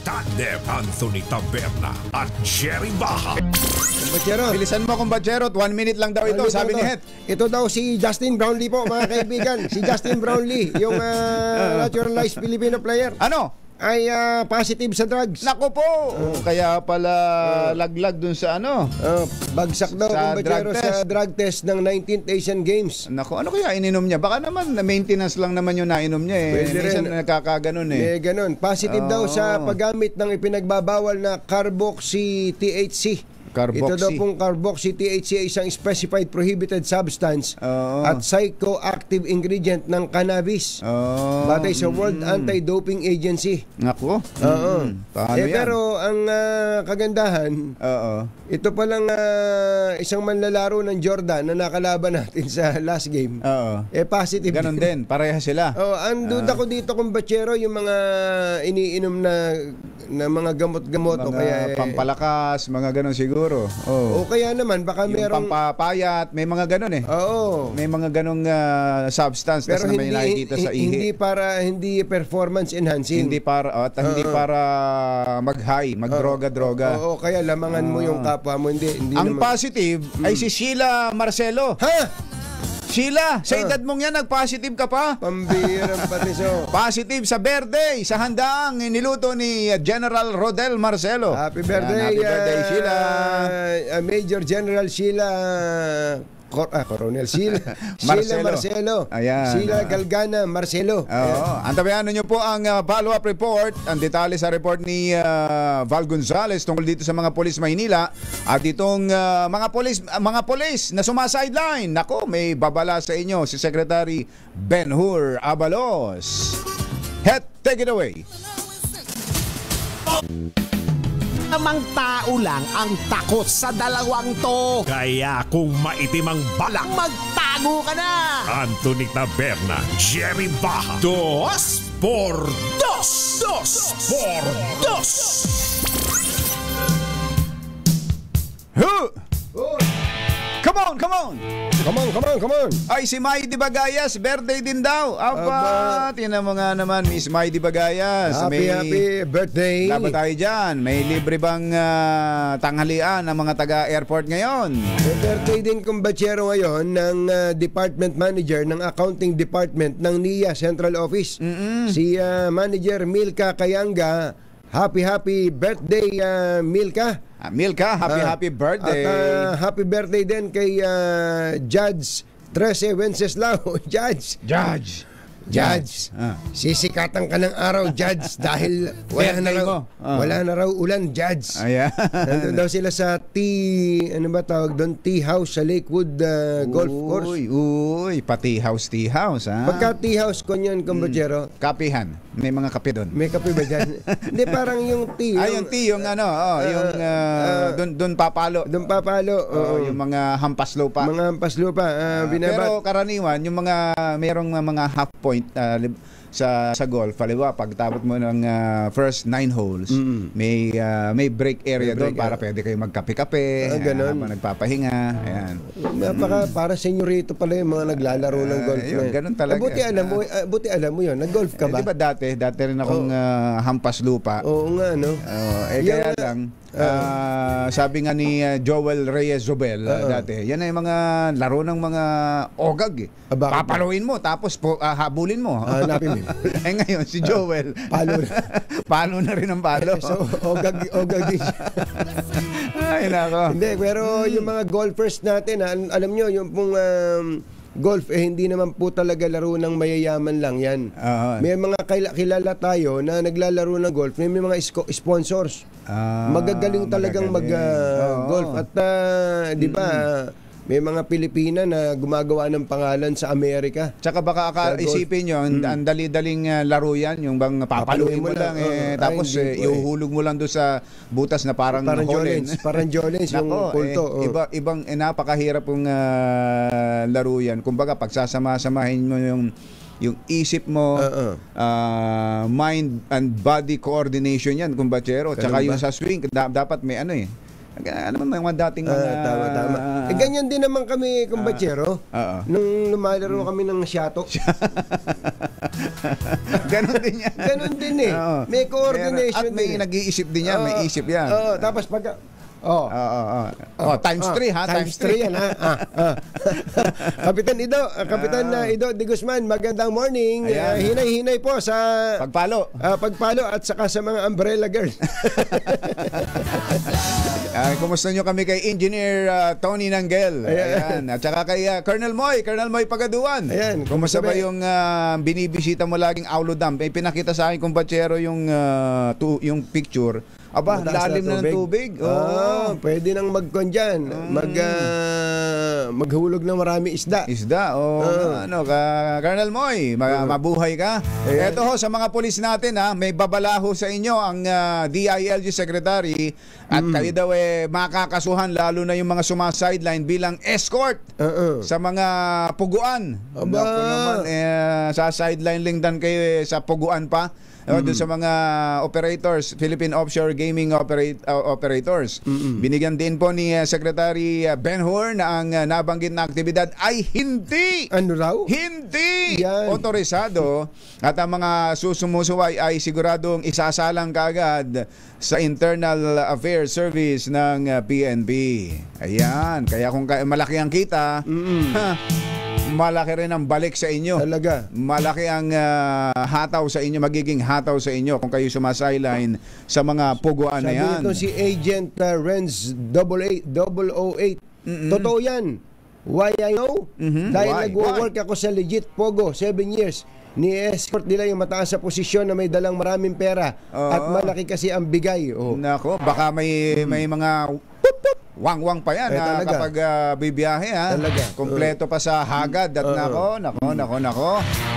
tandem Anthony Taberna at Jerry Baha. Kumbacherot. Bilisan mo, kumbacherot. 1 minute lang daw ito, sabi ni Het. Ito daw si Justin Brownlee po, mga kaibigan. Si Justin Brownlee, yung naturalized Filipino player. Ano? Ay positive sa drugs. Nako po! Kaya pala laglag dun sa Bagsak daw sa kumbacherot drug test. sa drug test ng 19th Asian Games. Nako, ano kaya ininom niya? Baka naman maintenance lang naman yung nainom niya eh. Pwede Minsan rin. nakakaganon eh. Ganon. Positive daw sa paggamit ng ipinagbabawal na carboxy-THC. Ito daw pong carboxy-THC ay isang specified prohibited substance at psychoactive ingredient ng cannabis. Batay sa World Anti-Doping Agency. Nako. Paano yan? Pero ang kagandahan, ito palang isang manlalaro ng Jordan na nakalaban natin sa last game. Positive. Ganon din. Pareha sila. Ang duda ko dito kung bachero yung mga iniinom na mga gamot-gamot o kaya pampalakas, mga ganon siguro. O kaya naman baka yung merong pampapayat, may mga ganon eh. May mga ganong substance pero na may nakikita sa ihi. Hindi performance enhancing. Hindi para mag-high, mag-droga-droga. Oo, kaya lamangan mo yung kapwa mo. Hindi ang naman. positive ay si Sheila Marcelo. Sheila, sa edad mong yan, nag-positive ka pa? Pambirang patiso. Positive sa birthday, sa handaang niluto ni General Rodel Marcelo. Happy birthday, Happy birthday, Sheila. Major General Sheila Coronel Sheila Marcelo. Ayan. Sheila Galgana Marcelo. Antabayan nyo po ang follow-up report, ang detalye sa report ni Val Gonzalez tungkol dito sa mga polis Maynila at itong mga polis na sumasideline. Nako, may babala sa inyo si Secretary Ben-Hur Abalos. Het, take it away. Namang tao lang ang takot sa dalawang to. Kaya kung maitim ang balak, Magtago ka na! Anthony Taberna, Jerry Baha, 2x2. Come on! Come on. Ay, si Maidi Bagayas, birthday din daw. Aba, tinan mo nga naman, Miss Maidi Bagayas. Happy birthday. Laban tayo dyan. May libre bang tanghalian ng mga taga-airport ngayon? May birthday din kumbachero ngayon ng department manager ng accounting department ng NIA Central Office. Si Manager Milka Kayanga. Happy birthday, Milka. Milka, happy birthday. At happy birthday din kay Judge Trece Wenceslao. Judge. Sisikatan ka ng araw, Judge, dahil wala na raw ulan, Judge. Nandun daw sila sa ano ba tawag doon? Tea House sa Lakewood Golf Course. Uy, tea house, ha? Pagka tea house ko niyan, kumbachero. Kapihan. May mga kape doon. May kape ba dyan? Hindi, parang yung tea. Yung tea, yung doon papalo. Doon papalo. Yung mga hampas lupa. Pero karaniwan, yung mga merong mga half point sa golf, halimbawa pagtapos mo ng first 9 holes, may break area doon para pwede kayo magkape-kape, habang nagpapahinga. Ayan. Para senyorito pala yung mga naglalaro ng golf. Ganun talaga. Buti alam mo yun, nag-golf ka ba? Di ba dati rin akong hampas lupa. Oo nga, no? Kaya lang, sabi nga ni Joel Reyes Zobel dati, yan ay mga laro ng mga ogag. Papaluin mo, tapos habulin mo. Hanapin mo. Ngayon, si Joel, palo na rin ang palo. So, ogag din siya. Ay, nako. Hindi, pero yung mga golfers natin, alam nyo, yung pong golf, hindi naman po talaga laro ng mayayaman lang yan. May mga kilala tayo na naglalaro ng golf, may mga sponsors. Magagaling talagang mag-golf. At di ba, may mga Pilipina na gumagawa ng pangalan sa Amerika. Tsaka baka isipin nyo, ang dali-daling laro yan, yung bang papaluin mo lang, tapos ihuhulog mo lang doon sa butas na parang Jolens. Parang Jolens yung kulto. Ibang napakahirap pong laro yan. Kumbaga, pagsasama-samahin mo yung isip mo, mind and body coordination yan, kumbachero. Tsaka yung sa swing, dapat may mga dating tama. Ganyan din naman kami, kumbachero. Nung lumalaro kami ng shatok. Ganon din yan. Ganon din eh. May coordination. At may nag-iisip din yan, may isip yan. Tapos pag times 3 ha, times 3 yan ha. Kapitan Ido de Guzman, magandang morning. Hinay-hinay po sa pagpalo at saka sa mga umbrella girls. Kumusta nyo kami kay Engineer Tony Nanggel? Ayan. At saka kay Colonel Moy Pagaduan. Ayan. Kumusta ba yung binibisita mo laging Aulo Dam? Pinakita sa akin kung batsero yung picture. Aba, lalim na ng tubig. Pwede nang magkon dyan. Maghulog ng marami isda. Colonel Moy, mabuhay ka. Ito ho, sa mga pulis natin, may babalaho sa inyo ang DILG Secretary at kayo daw makakasuhan, lalo na yung mga sumasideline bilang escort sa mga puguan. Sa sideline lang dan kayo sa puguan pa. Doon sa mga operators, Philippine Offshore Gaming Operators. Binigyan din po ni Secretary Ben-Hur na ang nabanggit na aktibidad ay hindi otorisado at ang mga susumusuway ay siguradong isasalang kaagad sa Internal Affairs Service ng PNP. Ayan, kaya kung malaki ang kita, malaki rin ang balik sa inyo. Talaga. Malaki ang hataw sa inyo, magiging hataw sa inyo kung kayo sumasideline sa mga puguan na yan. Sabi nito si Agent Renz 008. Totoo yan. Why I know? Dahil nag-work ako sa legit Pogo 7 years. Ni-escort nila yung mataas sa posisyon na may dalang maraming pera at malaki kasi ang bigay. Nako, baka may mga wang-wang pa yan kapag bibiyahe kompleto pa sa hagad at nako.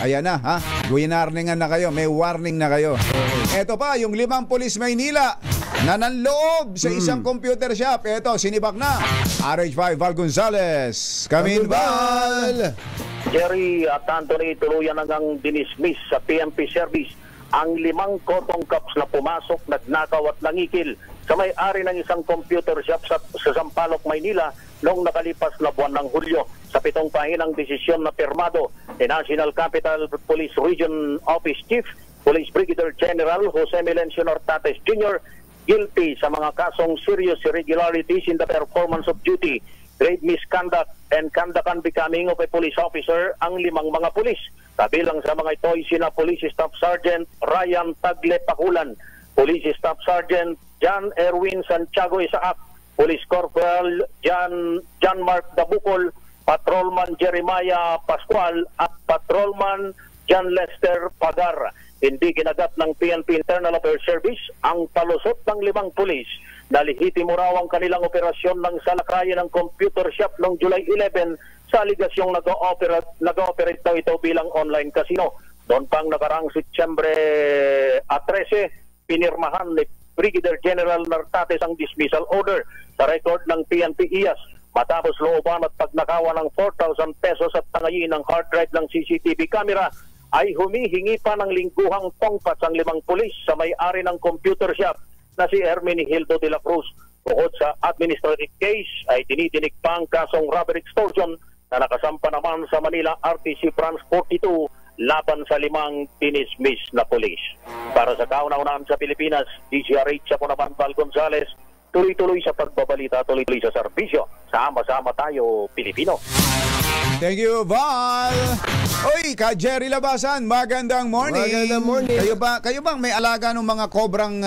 Ayan na ha. Winarningan na kayo, may warning na kayo. Eto pa, yung 5 pulis Maynila na nanloob sa isang computer shop. Eto, sinibak na. RH5 Val Gonzales. Come in, Val! Jerry at Anthony, tuluyan hanggang dinismiss sa PNP service ang 5 cotton cups na pumasok, nagnakaw at nangikil sa may-ari ng isang computer shop sa Sampaloc, Maynila noong nakalipas na buwan ng Hulyo. Sa 7 pahinang desisyon na pirmado ni National Capital Police Region Office Chief Police Brigadier General Jose Melencio Nortates Jr. guilty sa mga kasong serious irregularities in the performance of duty, grave misconduct, and conduct unbecoming of a police officer ang 5 mga pulis. Kabilang sa mga ito ay sina Police Staff Sergeant Ryan Tagle Pakulan, Police Staff Sergeant John Erwin Santiago Isaac, Police Corporal John Mark Dabukol, Patrolman Jeremiah Pascual at Patrolman John Lester Pagar. Hindi ginagat ng PNP Internal Affairs Service ang palusot ng 5 pulis na lehitimo raw ang kanilang operasyon ng salakayan ng computer shop noong July 11 sa aligasyong nag-ooperate daw ito bilang online casino. Doon pang nakarang Setyembre 13, pinirmahan ni Brigadier General Nartates ang dismissal order sa record ng PNP IAS matapos looban at pagnakawan ng 4,000 pesos at tangayin ng hard drive ng CCTV camera ay humihingi pa ng lingguhang tongpas ang 5 pulis sa may-ari ng computer shop na si Hermenegildo de la Cruz. Bukod sa administrative case ay tinidinig pa ang kasong robbery extortion na nakasampa naman sa Manila RTC Branch 42 laban sa 5 dinismiss na pulis. Para sa kauna-unahan sa Pilipinas, DCRH ako naman Val Gonzales, tuloy-tuloy sa pagbabalita, tuloy-tuloy sa serbisyo. Sama-sama tayo, Pilipino. Thank you, Val. Oy, ka Jerry Labasan, magandang morning. Magandang morning. Kayo bang may alaga ng mga kobrang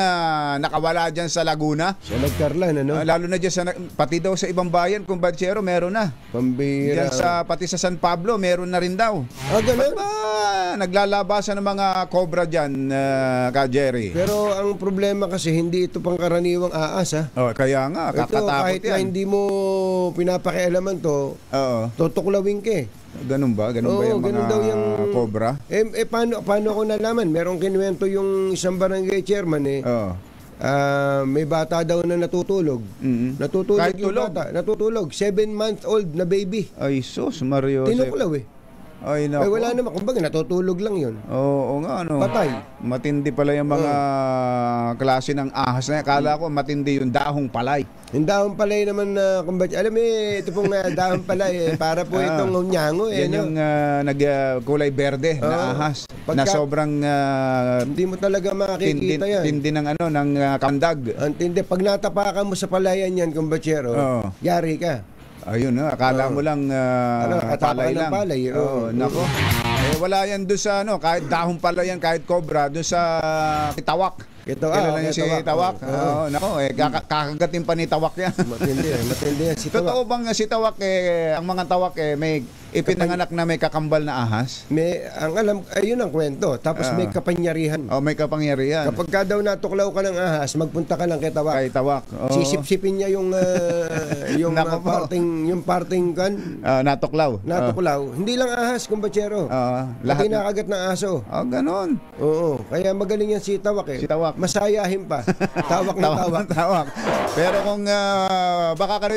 nakawala dyan sa Laguna? Sa Nagkarlan, ano? Lalo na dyan pati daw sa ibang bayan, kung Batsero, meron na. Pambira. Dyan pati sa San Pablo, meron na rin daw. Ganun? Naglalabasan ng mga cobra dyan, ka Jerry. Pero ang problema kasi, hindi ito pangkaraniwang aas, ha? Oh, kaya nga, Ito, kakatakot kahit yan. na hindi mo pinapakialaman to, Oo. tutuklawin ka eh. Ganun ba? Ganun ba yung ganun mga daw yung cobra? Paano ako nalaman? Merong kinuwento yung isang barangay chairman eh. Oo. May bata daw na natutulog. Mhm. Natutulog Kahit yung tulog? bata. Natutulog. 7-month-old na baby. Ay, sus, Mario. Tinuklaw eh. Ay, naku. Ay, wala naman. Kumbaga, natutulog lang yun. Oo nga, ano. Patay. Matindi pala yung mga klase ng ahas na yan. Akala ko matindi yung dahong palay. Yung dahon palay naman na, alam mo ito pong dahon palay para po itong unyango eh. Yan yung kulay berde na ahas. Na sobrang hindi mo talaga makikita yan. tindi ng ng kandag. Ang tindi. Pag natapakan mo sa palayan yan, kumbatsero, yari ka. Ayun, akala mo lang palay lang. Palay. Nako. Wala yan doon sa kahit dahon pala yan, kahit cobra, doon sa Tawak. Kailan na si Tawak? Nako, kakagatin pa ni Tawak yan. Matindi yan si Tawak. Totoo bang si Tawak ang mga Tawak may ipinanganak na may kakambal na ahas? Ang alam, ayun ang kwento. Tapos may kapangyarihan. May kapangyarihan. Kapag ka daw natuklaw ka ng ahas, magpunta ka lang kay Tawak. Kay Tawak. Sisip-sipin niya yung parting kan. Natuklaw. Hindi lang ahas, kumbatsero. Lahat nakagat ng aso. Ganon. Oo. Kaya magaling yan si Tawak eh. Si Tawak. Masayahin pa. Tawak na tawak. Pero kung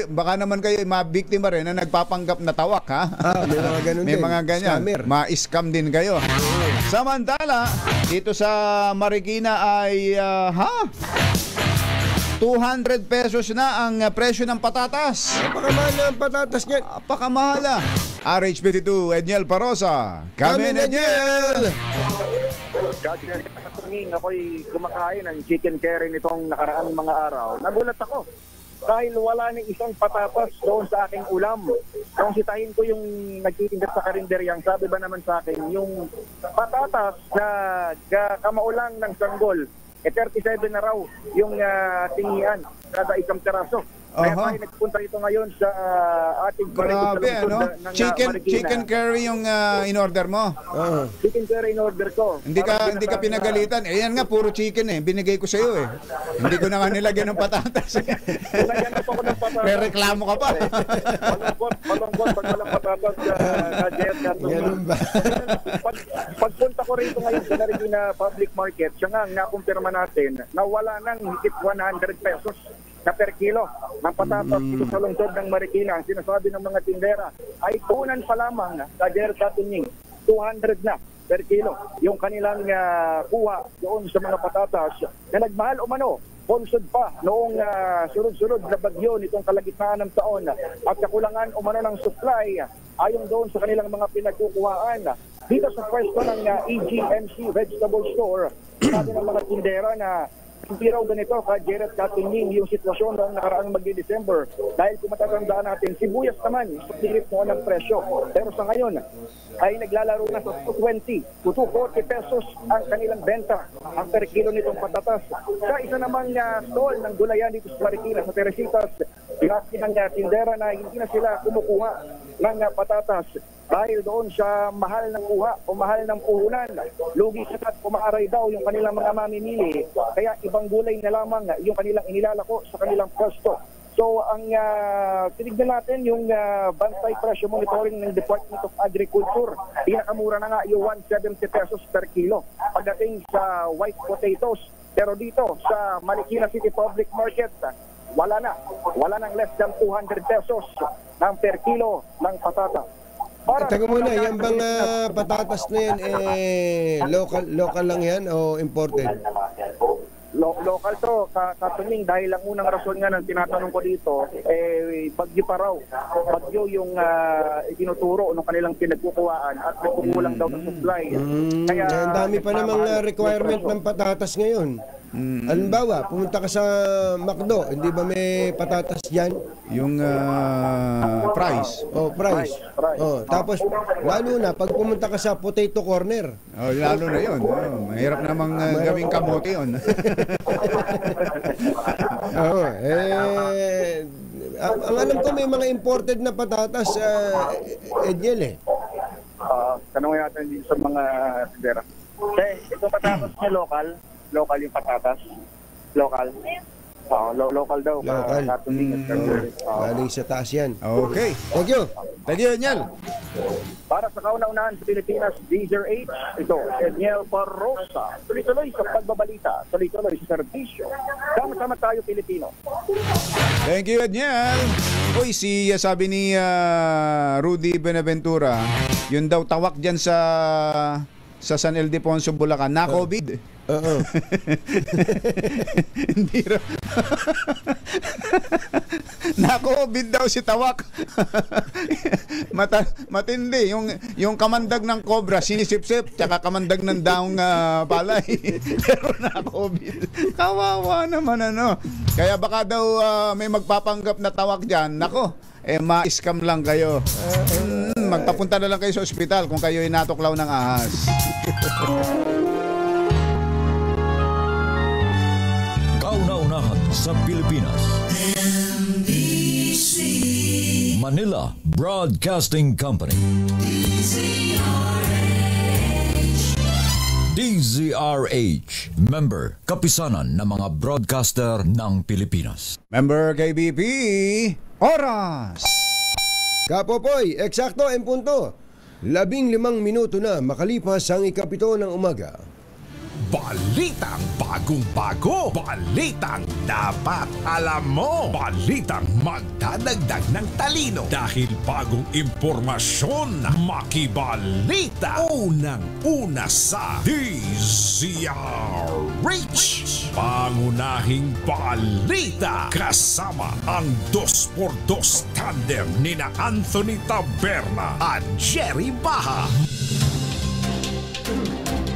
baka naman kayo mabiktima rin na nagpapanggap na Tawak, ha? May mga ganun May din. mga ganyan. Ma-scam din kayo. Samantala, dito sa Marikina ay 200 pesos na ang presyo ng patatas. Napakamahal na ang patatas niyan. Napakamahal. RH52, Edniel Parosa. Kami Edniel! Ako'y kumakain ng chicken curry nitong nakaraang mga araw. Nagulat ako dahil wala ng isang patatas doon sa aking ulam. Kung sitahin ko yung nagtitinda sa karinderyang, sabi ba naman sa akin, yung patatas na kamaulang ng sanggol, 37 na raw yung tingian kada isang karaso. Kaya tayo nagpunta rito ngayon sa ating grabe, chicken curry yung in-order mo. Chicken curry in-order ko. Hindi ka pinagalitan. Yan nga, puro chicken binigay ko sa iyo Hindi ko na nga nilagyan ng patatas. Nilagyan ko ng patatas. May reklamo ka pa. Malungkot pag walang patatas sa Jet. Ganun ba? Pagpunta ko rito ngayon sa Marikina Public Market, siya nga nakumpirma natin na wala nang higit 100 pesos na per kilo ng patatas dito sa lungsod ng Marikina. Ang sinasabi ng mga tindera ay tunan pa lamang sa Jer Katunying, 200 na per kilo yung kanilang kuha doon sa mga patatas na nagmahal umano Ponsod pa noong sunod-sunod na bagyo nitong kalagitnaan ng taon at kakulangan umano ng supply ayon doon sa kanilang mga pinagkukuhaan. Dito sa pwesto ng EGMC Vegetable Store, sabi ng mga tindera na hindi raw ganito ka-Jared Katining yung sitwasyon noong nakaraang magdi-December dahil kung matatandaan natin, sibuyas naman pagdilit mo ng presyo. Pero sa ngayon ay naglalaro na sa 220 to 240 pesos ang kanilang benta ang per kilo nitong patatas. Sa isa namang stall ng gulayan dito sa Marikina, sa Teresitas, pinasi ng tindera na hindi na sila kumukuha ng patatas dahil doon sa mahal ng kuha o mahal ng puhunan. Lugi sila at umaaray daw yung kanilang mga mamimili. Kaya ibang gulay na lamang yung kanilang inilalako sa kanilang pwesto. So ang tinignan natin yung bantay presyo monitoring ng Department of Agriculture. Pinakamura na nga yung 170 pesos per kilo pagdating sa white potatoes. Pero dito sa Marikina City Public Market, wala nang less than 200 pesos ng per kilo ng patata. Teka muna, yan bang patatas na yan, local lang yan o imported? Local to, Katuning, dahil ang unang rason nga ng tinatanong ko dito, bagyo pa raw. Bagyo yung itinuturo ng kanilang pinagkukuhaan at nagkukulang daw ng supply. Kaya ang dami pa namang requirement ng patatas ngayon. Halimbawa, pumunta ka sa McDo, hindi ba may patatas dyan? Yung fries. Fries. Tapos, lalo na, pag pumunta ka sa potato corner. Lalo na yun. Mahirap namang gawing kamote yun. Ang alam ko may mga imported na patatas, Edniel Tanong natin din sa mga tindera. Ito patatas na local yung patatas. Local daw. Local. Galing sa taas yan. Okay. Thank you. Thank you, Edniel. Para sa kauna-unahan sa Pilipinas, DZRH, ito, Edniel Parrosa. Tuloy-tuloy sa pagbabalita, tuloy-tuloy sa serbisyo. Sama-sama tayo, Pilipino. Thank you, Edniel. Uy, sabi ni Rudy Benaventura, yun daw tawak dyan sa San Ildefonso, Bulacan, na COVID. Hindi raw. Na COVID daw si tawak. Matindi yung kamandag ng cobra sinisipsip, tsaka kamandag ng daong palay. Pero na COVID. Kawawa naman Kaya baka daw may magpapanggap na tawak diyan. Nako, ma-scam lang kayo. Magpapunta na lang kayo sa ospital kung kayo inatuklaw ng ahas. Kauna-unahan sa Pilipinas. NBC Manila Broadcasting Company. DZRH. Member, kapisanan ng mga broadcaster ng Pilipinas. Member KBP, oras! Kapopoy, eksakto en punto. 15 minuto na makalipas ang 7:00 ng umaga. Balitang bagong-bago. Balitang dapat alam mo. Balitang magdadagdag ng talino. Dahil bagong impormasyon, makibalita. Unang-una sa DZRH. Pangunahing balita. Kasama ang 2x2 tandem nina Anthony Taberna at Jerry Baha.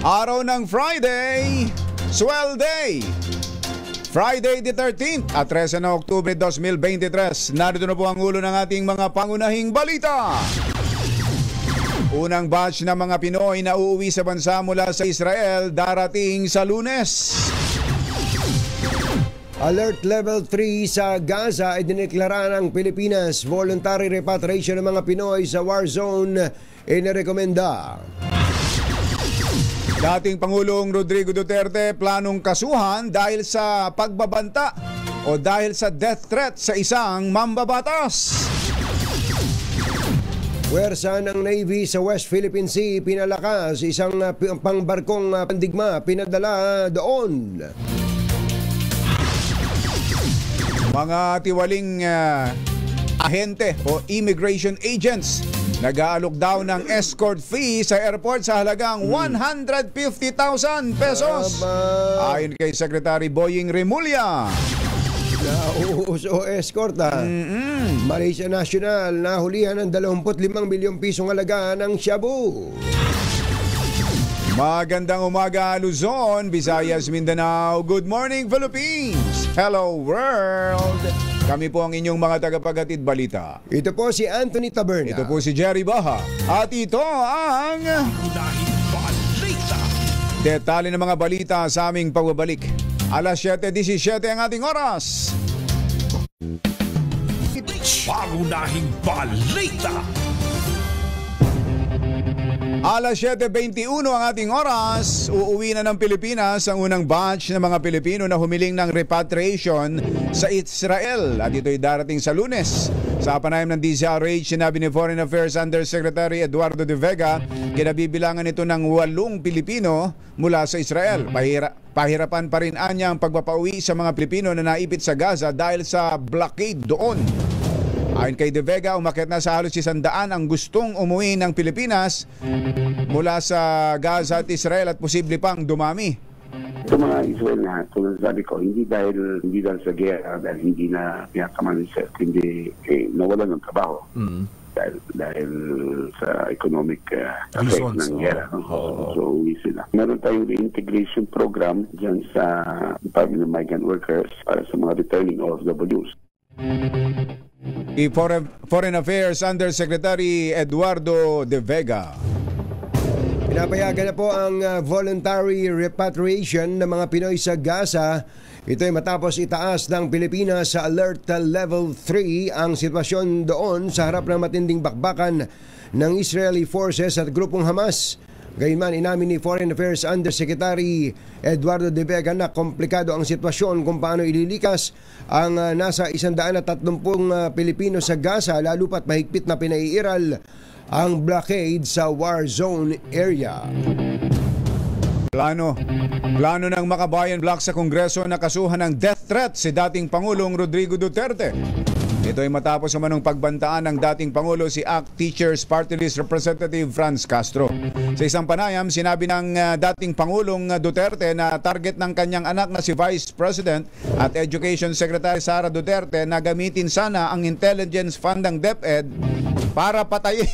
Araw ng Friday, Swell Day. Friday the 13th at 13 na Oktubre 2023. Narito na po ang ulo ng ating mga pangunahing balita. Unang batch ng mga Pinoy na uuwi sa bansa mula sa Israel darating sa Lunes. Alert level 3 sa Gaza ay dineklara ng Pilipinas. Voluntary repatriation ng mga Pinoy sa war zone inirekomenda. Dating Pangulong Rodrigo Duterte planong kasuhan dahil sa pagbabanta o dahil sa death threat sa isang mambabatas. Puwersa ng Navy sa West Philippine Sea pinalakas, isang pangbarkong pandigma pinadala doon. Mga tiwaling ahente o immigration agents Nag-aalok daw ng escort fee sa airport sa halagang 150,000 pesos. Ayon kay Secretary Boying Remulla. Nauuso escort Malaysia National nahulihan ng 25 milyong pisong halaga ng shabu. Magandang umaga Luzon, Visayas, Mindanao. Good morning Philippines. Hello world. Kami po ang inyong mga tagapaghatid balita. Ito po si Anthony Taberna. Ito po si Jerry Baha. At ito ang detalye ng mga balita sa aming pagbabalik. Alas 7:17 ang ating oras. Pangunahing balita. Alas 7:21 ang ating oras. Uuwi na ng Pilipinas ang unang batch ng mga Pilipino na humiling ng repatriation sa Israel. At ito'y darating sa Lunes. Sa panayam ng DZRH, sinabi ni Foreign Affairs Undersecretary Eduardo De Vega, kinabibilangan ito ng 8 Pilipino mula sa Israel. Pahirapan pa rin anya ang pagpapauwi sa mga Pilipino na naipit sa Gaza dahil sa blockade doon. Ayon kay De Vega, umakyat na sa halos 100 ang gustong umuwi ng Pilipinas mula sa Gaza at Israel at posible pang dumami. Ito mga Israel na, tulad sabi ko, hindi dahil sa gera, dahil hindi na pinakaman Israel, hindi nawalan ng trabaho. Dahil sa economic effect ng gera. So, uwi sila. Meron tayong reintegration program dyan sa Department of Migrant Workers para sa mga returning OFWs. Foreign Affairs Undersecretary Eduardo De Vega. Pinapayagan na po ang voluntary repatriation ng mga Pinoy sa Gaza. Ito ay matapos itaas ng Pilipinas sa Alert Level 3 ang sitwasyon doon sa harap ng matinding bakbakan ng Israeli forces at grupong Hamas. Gayunman, inamin ni Foreign Affairs Undersecretary Eduardo De Vega na komplikado ang sitwasyon kung paano ililikas ang nasa 130 Pilipino sa Gaza, lalo pat mahigpit na pinaiiral ang blockade sa war zone area. Plano ng Makabayan Bloc sa Kongreso na kasuhan ng death threat si dating Pangulong Rodrigo Duterte. Ito ay matapos naman ng pagbantaan ng dating Pangulo si ACT Teachers Party List Representative Franz Castro. Sa isang panayam, sinabi ng dating Pangulong Duterte na target ng kanyang anak na si Vice President at Education Secretary Sara Duterte na gamitin sana ang intelligence fund ng DepEd para patayin.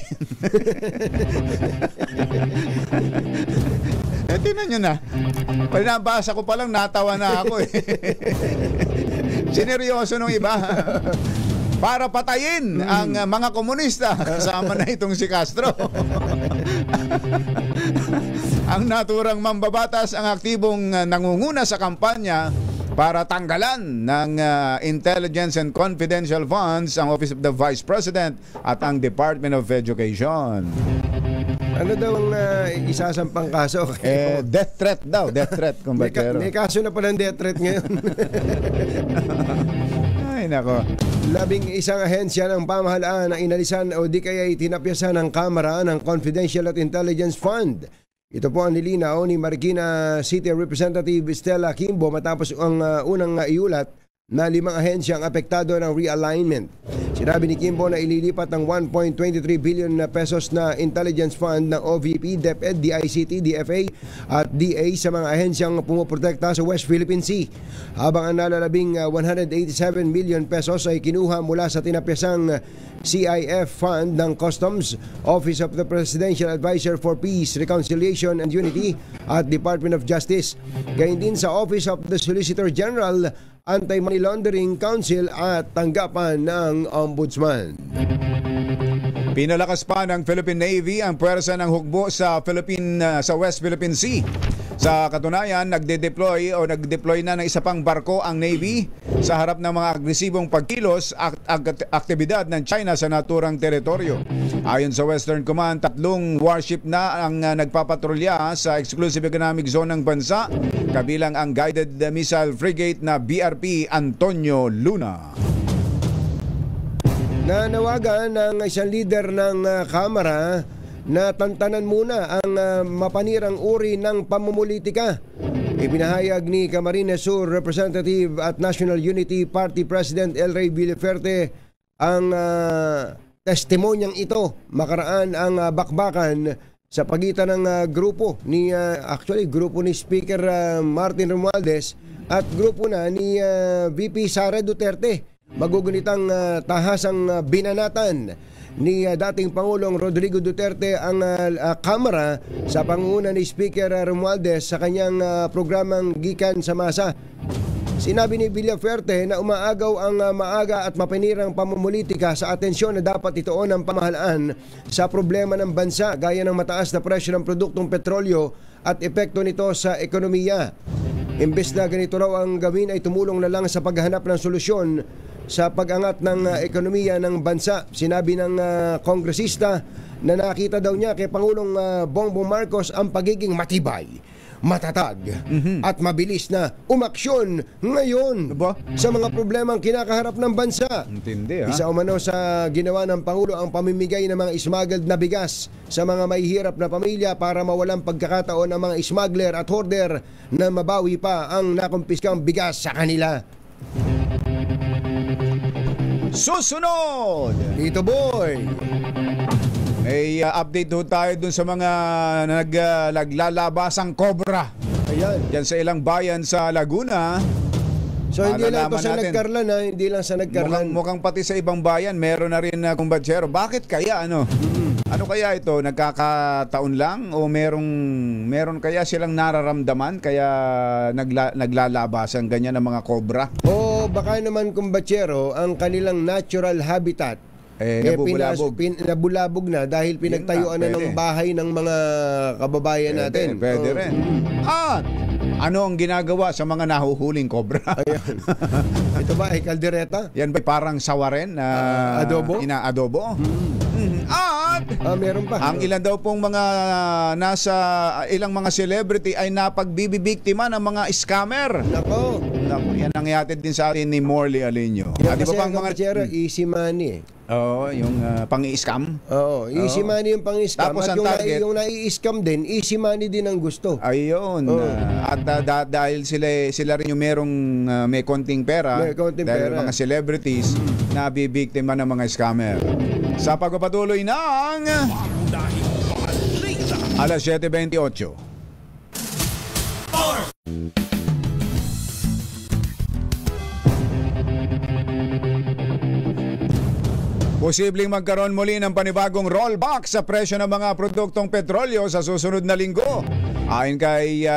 Tingnan nyo na. Nabasa ko palang natawa na ako eh. Sineryoso nung iba. Para patayin ang mga komunista. Kasama na itong si Castro. Ang naturang mambabatas ang aktibong nangunguna sa kampanya para tanggalan ng Intelligence and Confidential Funds ang Office of the Vice President at ang Department of Education. Ano daw ang isasampang kaso? Death threat daw. Death threat. May kaso na pala ng death threat ngayon. Ay, nako. 11 ahensya ng pamahalaan na inalisan o di kaya itinapyasan ng Kamara ng Confidential at Intelligence Fund. Ito po ang nilinaw ni Marikina City Representative Stella Kimbo matapos ang unang iulat na 5 ahensya ang apektado ng realignment. Sinabi ni Kimbo na ililipat ng 1.23 billion pesos na intelligence fund ng OVP, DepEd, DICT, DFA at DA sa mga ahensyang pumuprotekta sa West Philippine Sea. Habang ang nalalabing 187 million pesos ay kinuha mula sa tinapyasang CIF Fund ng Customs, Office of the Presidential Advisor for Peace, Reconciliation and Unity at Department of Justice. Gayun din sa Office of the Solicitor General, Anti-Money Laundering Council at tanggapan ng Ombudsman. Pinalakas pa ng Philippine Navy ang puwersa ng hukbo sa West Philippine Sea. Sa katunayan, nagde-deploy na ng isa pang barko ang Navy sa harap ng mga agresibong pagkilos at aktibidad ng China sa naturang teritoryo. Ayon sa Western Command, 3 warship na ang nagpapatrolya sa Exclusive Economic Zone ng bansa, kabilang ang guided missile frigate na BRP Antonio Luna. Nanawagan ng isang leader ng Kamara na tantanan muna ang mapanirang uri ng pamumulitika. Ipinahayag ni Camarines Sur Representative at National Unity Party President El Rey Villaferte ang testimonyang ito makaraan ang bakbakan sa pagitan ng grupo ni Speaker Martin Romualdez at grupo na ni VP Sara Duterte. Magugunitang tahasang binanatan ni dating Pangulong Rodrigo Duterte ang Kamara sa pangunguna ni Speaker Romualdez sa kanyang programang Gikan sa Masa. Sinabi ni Villafuerte na umaagaw ang maaga at mapinirang pamumulitika sa atensyon na dapat ituon ng pamahalaan sa problema ng bansa gaya ng mataas na presyo ng produktong petrolyo at epekto nito sa ekonomiya. Imbes na ganito raw ang gawin ay tumulong na lang sa paghahanap ng solusyon sa pag-angat ng ekonomiya ng bansa. Sinabi ng kongresista na nakita daw niya kay Pangulong Bongbong Marcos ang pagiging matibay, matatag at mabilis na umaksyon ngayon sa mga problemang kinakaharap ng bansa. Intindi, ha? Isa umano sa ginawa ng Pangulo ang pamimigay ng mga smuggled na bigas sa mga mahihirap na pamilya para mawalang pagkakataon ng mga smuggler at hoarder na mabawi pa ang nakumpiskang bigas sa kanila. Susunod! Dito boy! May update ho tayo dun sa mga naglalabasang cobra. Ayan. Diyan sa ilang bayan sa Laguna. So hindi lang ito Malalaman sa natin. Nagkarlan ha, hindi lang sa Nagkarlan. Mukhang pati sa ibang bayan meron na rin na kumbatsero. Bakit kaya ano? Ano kaya ito? Nagkakataon lang o meron kaya silang nararamdaman kaya naglalabasan ganyan ng mga cobra? O baka naman kumbatsero ang kanilang natural habitat nabulabog na dahil pinagtayuan na ng bahay ng mga kababayan natin. Pwede rin. At ano ang ginagawa sa mga nahuhuling cobra? Ayan. Ito ba ay kaldereta? Yan ba parang sawa rin na adobo? Ina-adobo? At meron pa. Ang ilan daw pong mga ilang mga celebrity ay napagbibibiktima ng mga scammer. Nako. Yan ang ihatid din sa atin ni Morley Alinio. Di ba pang mga easy money Oo, yung pang-i-scam. Oo, easy money yung pang-i-scam. Tapos at ang target, yung nai-scam din, easy money din ang gusto. Ayun. At dahil sila rin yung may konting pera, dahil mga celebrities na bibiktima ng mga scammer. Sa pagpapatuloy ng alas 7:28. Posibleng magkaroon muli ng panibagong rollback sa presyo ng mga produktong petrolyo sa susunod na linggo. Ayon kay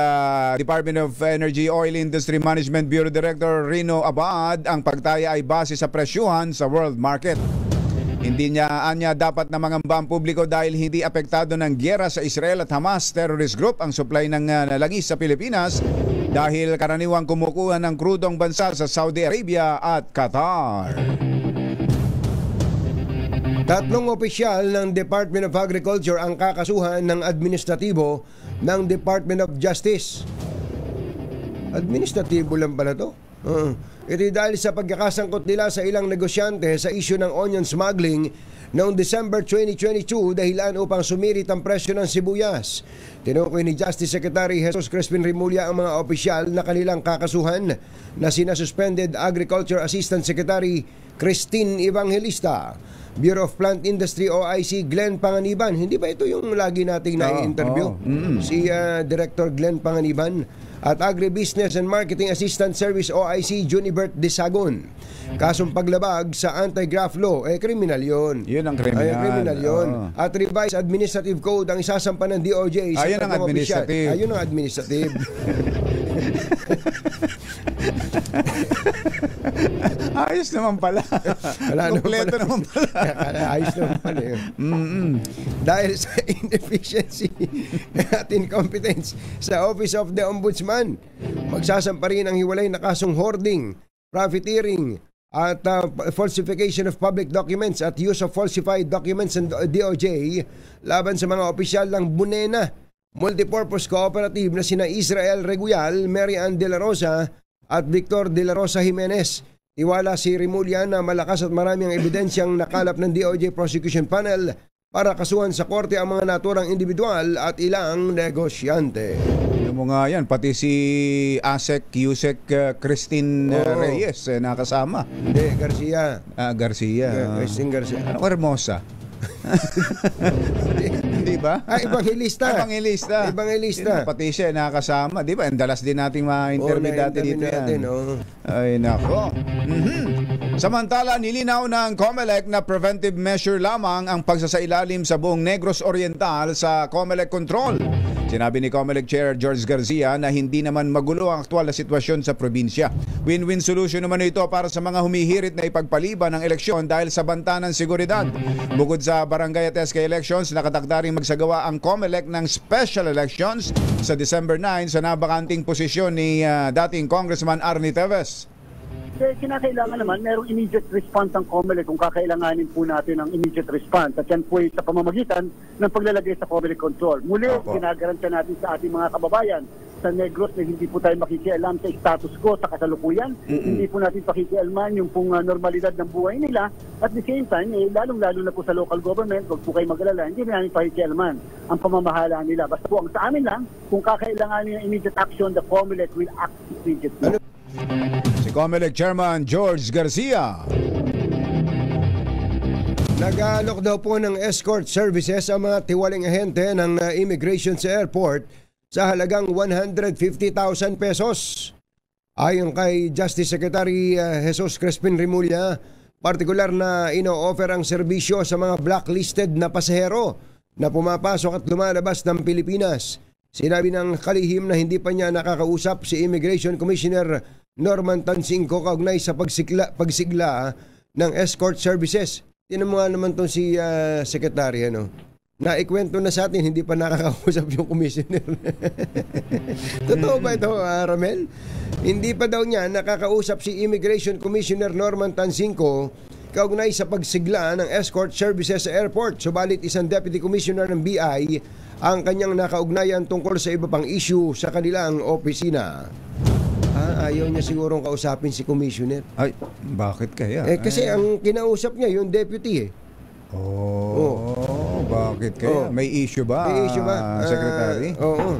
Department of Energy Oil Industry Management Bureau Director Rino Abad, ang pagtaya ay base sa presyuhan sa world market. Hindi niya dapat na mangamba ang publiko dahil hindi apektado ng giyera sa Israel at Hamas terrorist group ang supply ng langis sa Pilipinas dahil karaniwang kumukuha ng krudong bansa sa Saudi Arabia at Qatar. Tatlong opisyal ng Department of Agriculture ang kakasuhan ng administratibo ng Department of Justice. Administratibo lang pala to? Ito dahil sa pagkakasangkot nila sa ilang negosyante sa isyu ng onion smuggling noong December 2022 dahilan upang sumirit ang presyo ng sibuyas. Tinukoy ni Justice Secretary Jesus Crispin Rimulya ang mga opisyal na kanilang kakasuhan na sina Suspended Agriculture Assistant Secretary Christine Evangelista, Bureau of Plant Industry OIC Glenn Panganiban. Hindi ba ito yung lagi nating na-interview? Si Director Glenn Panganiban at Agribusiness and Marketing Assistant Service OIC Junibert Desagon. Kasong paglabag sa anti-graft law, criminal yun. Yun ang criminal. Criminal yun. At revised administrative code ang isasampa ng DOJ. Ayun ang administrative. Ayun ang administrative. Ayos naman pala. Kompleto naman pala. Ayos naman pala yun. Dahil sa inefficiency at incompetence sa Office of the Ombudsman, magsasampa rin ang hiwalay na kasong hoarding, profiteering, at falsification of public documents at use of falsified documents ng DOJ laban sa mga opisyal ng Bunena Multipurpose Cooperative na sina Israel Reguial, Mary Ann De La Rosa at Victor De La Rosa Jimenez. Tiwala si Rimulya na malakas at marami ang ebidensyang nakalap ng DOJ Prosecution Panel para kasuhan sa korte ang mga naturang individual at ilang negosyante. Yung mga yan, pati si Asek Yusek Christine Reyes nakasama. Hindi, Garcia. Garcia. Christine Garcia. Ano, Hermosa? Di ba? Evangelista. Yun, pati siya nakasama. Di ba? Ang dalas din nating ma-interview dati dito yan. Ay, nako. Samantala, nilinaw ng COMELEC na preventive measure lamang ang pagsasailalim sa buong Negros Oriental sa COMELEC control. Sinabi ni COMELEC Chair George Garcia na hindi naman magulo ang aktual na sitwasyon sa probinsya. Win-win solution naman ito para sa mga humihirit na ipagpaliban ng eleksyon dahil sa banta ng seguridad. Bukod sa barangay at SK elections, nakatakda ring magsagawa ang COMELEC ng special elections sa December 9 sa nabakanting posisyon ni dating Congressman Arnie Teves. Kinakailangan naman merong immediate response ng COMELEC kung kakailanganin po natin ng immediate response. At yan po ay sa pamamagitan ng paglalagay sa COMELEC control. Muli, ginagarantya natin sa ating mga kababayan sa Negros na hindi po tayo makikialam sa status quo sa kasalukuyan. Hindi po natin pakikialaman yung pong normalidad ng buhay nila. At the same time, lalong-lalo na po sa local government, huwag po kayo mag-alala, hindi namin pakikialaman ang pamamahala nila. Basta po ang sa amin lang, kung kakailanganin ng immediate action, the COMELEC will act immediately. Si COMELEC Chairman George Garcia. Nag-aalok daw po ng escort services ang mga tiwaling ahente ng immigration sa airport sa halagang 150,000 pesos. Ayon kay Justice Secretary Jesus Crispin Remulla, partikular na ino-offer ang serbisyo sa mga blacklisted na pasahero na pumapasok at lumalabas ng Pilipinas. Sinabi ng kalihim na hindi pa niya nakakausap si Immigration Commissioner Norman Tansinco kaugnay sa pagsigla ng escort services. Tinan mo nga naman itong si Secretary, naikwento na sa atin, hindi pa nakakausap yung commissioner. Totoo ba ito, Ramel? Hindi pa daw niya nakakausap si Immigration Commissioner Norman Tansinco kaugnay sa pagsigla ng escort services sa airport. Subalit isang Deputy Commissioner ng BI ang kanyang nakaugnayan tungkol sa iba pang issue sa kanilang opisina. Ayaw niya sigurong kausapin si Commissioner. Ay, bakit kaya? Kasi ang kinausap niya yung Deputy bakit kaya? May issue ba? May issue ba? Secretary? Oo.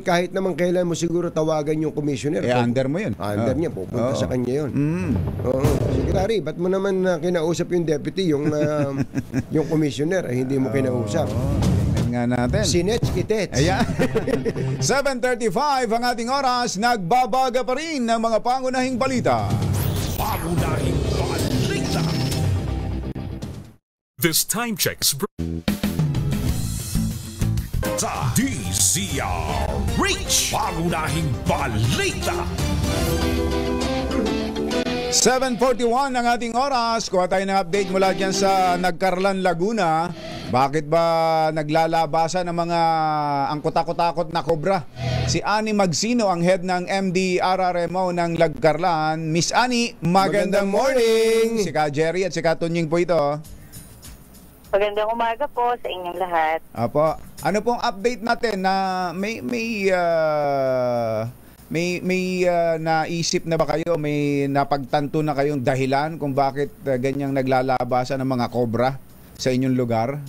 Kahit naman kailan mo siguro tawagan yung Commissioner. Under mo yun. Under niya, pupunta sa kanya yun. Secretary, ba't mo naman kinausap yung Deputy, yung Commissioner, hindi mo kinausap? Nga natin. Sinets kitets. Ayan. 7:35 ang ating oras. Nagbabaga pa rin ng mga pangunahing balita. Pangunahing balita. This time checks sa DZRH. Pangunahing balita. 7:41 ang ating oras. Kuha tayo ng update mula dyan sa Nagcarlan, Laguna. Bakit ba naglalabasan ng mga ang kutakot-takot na kobra? Si Ani Magsino, ang head ng MDRRMO ng Nagcarlan. Miss Ani, magandang morning! Si Ka Jerry at si Ka Tunying po ito. Magandang umaga po sa inyong lahat. Apo, ano pong update natin na may naisip na ba kayo, may napagtanto na kayong dahilan kung bakit ganyang naglalabasan ng mga kobra sa inyong lugar?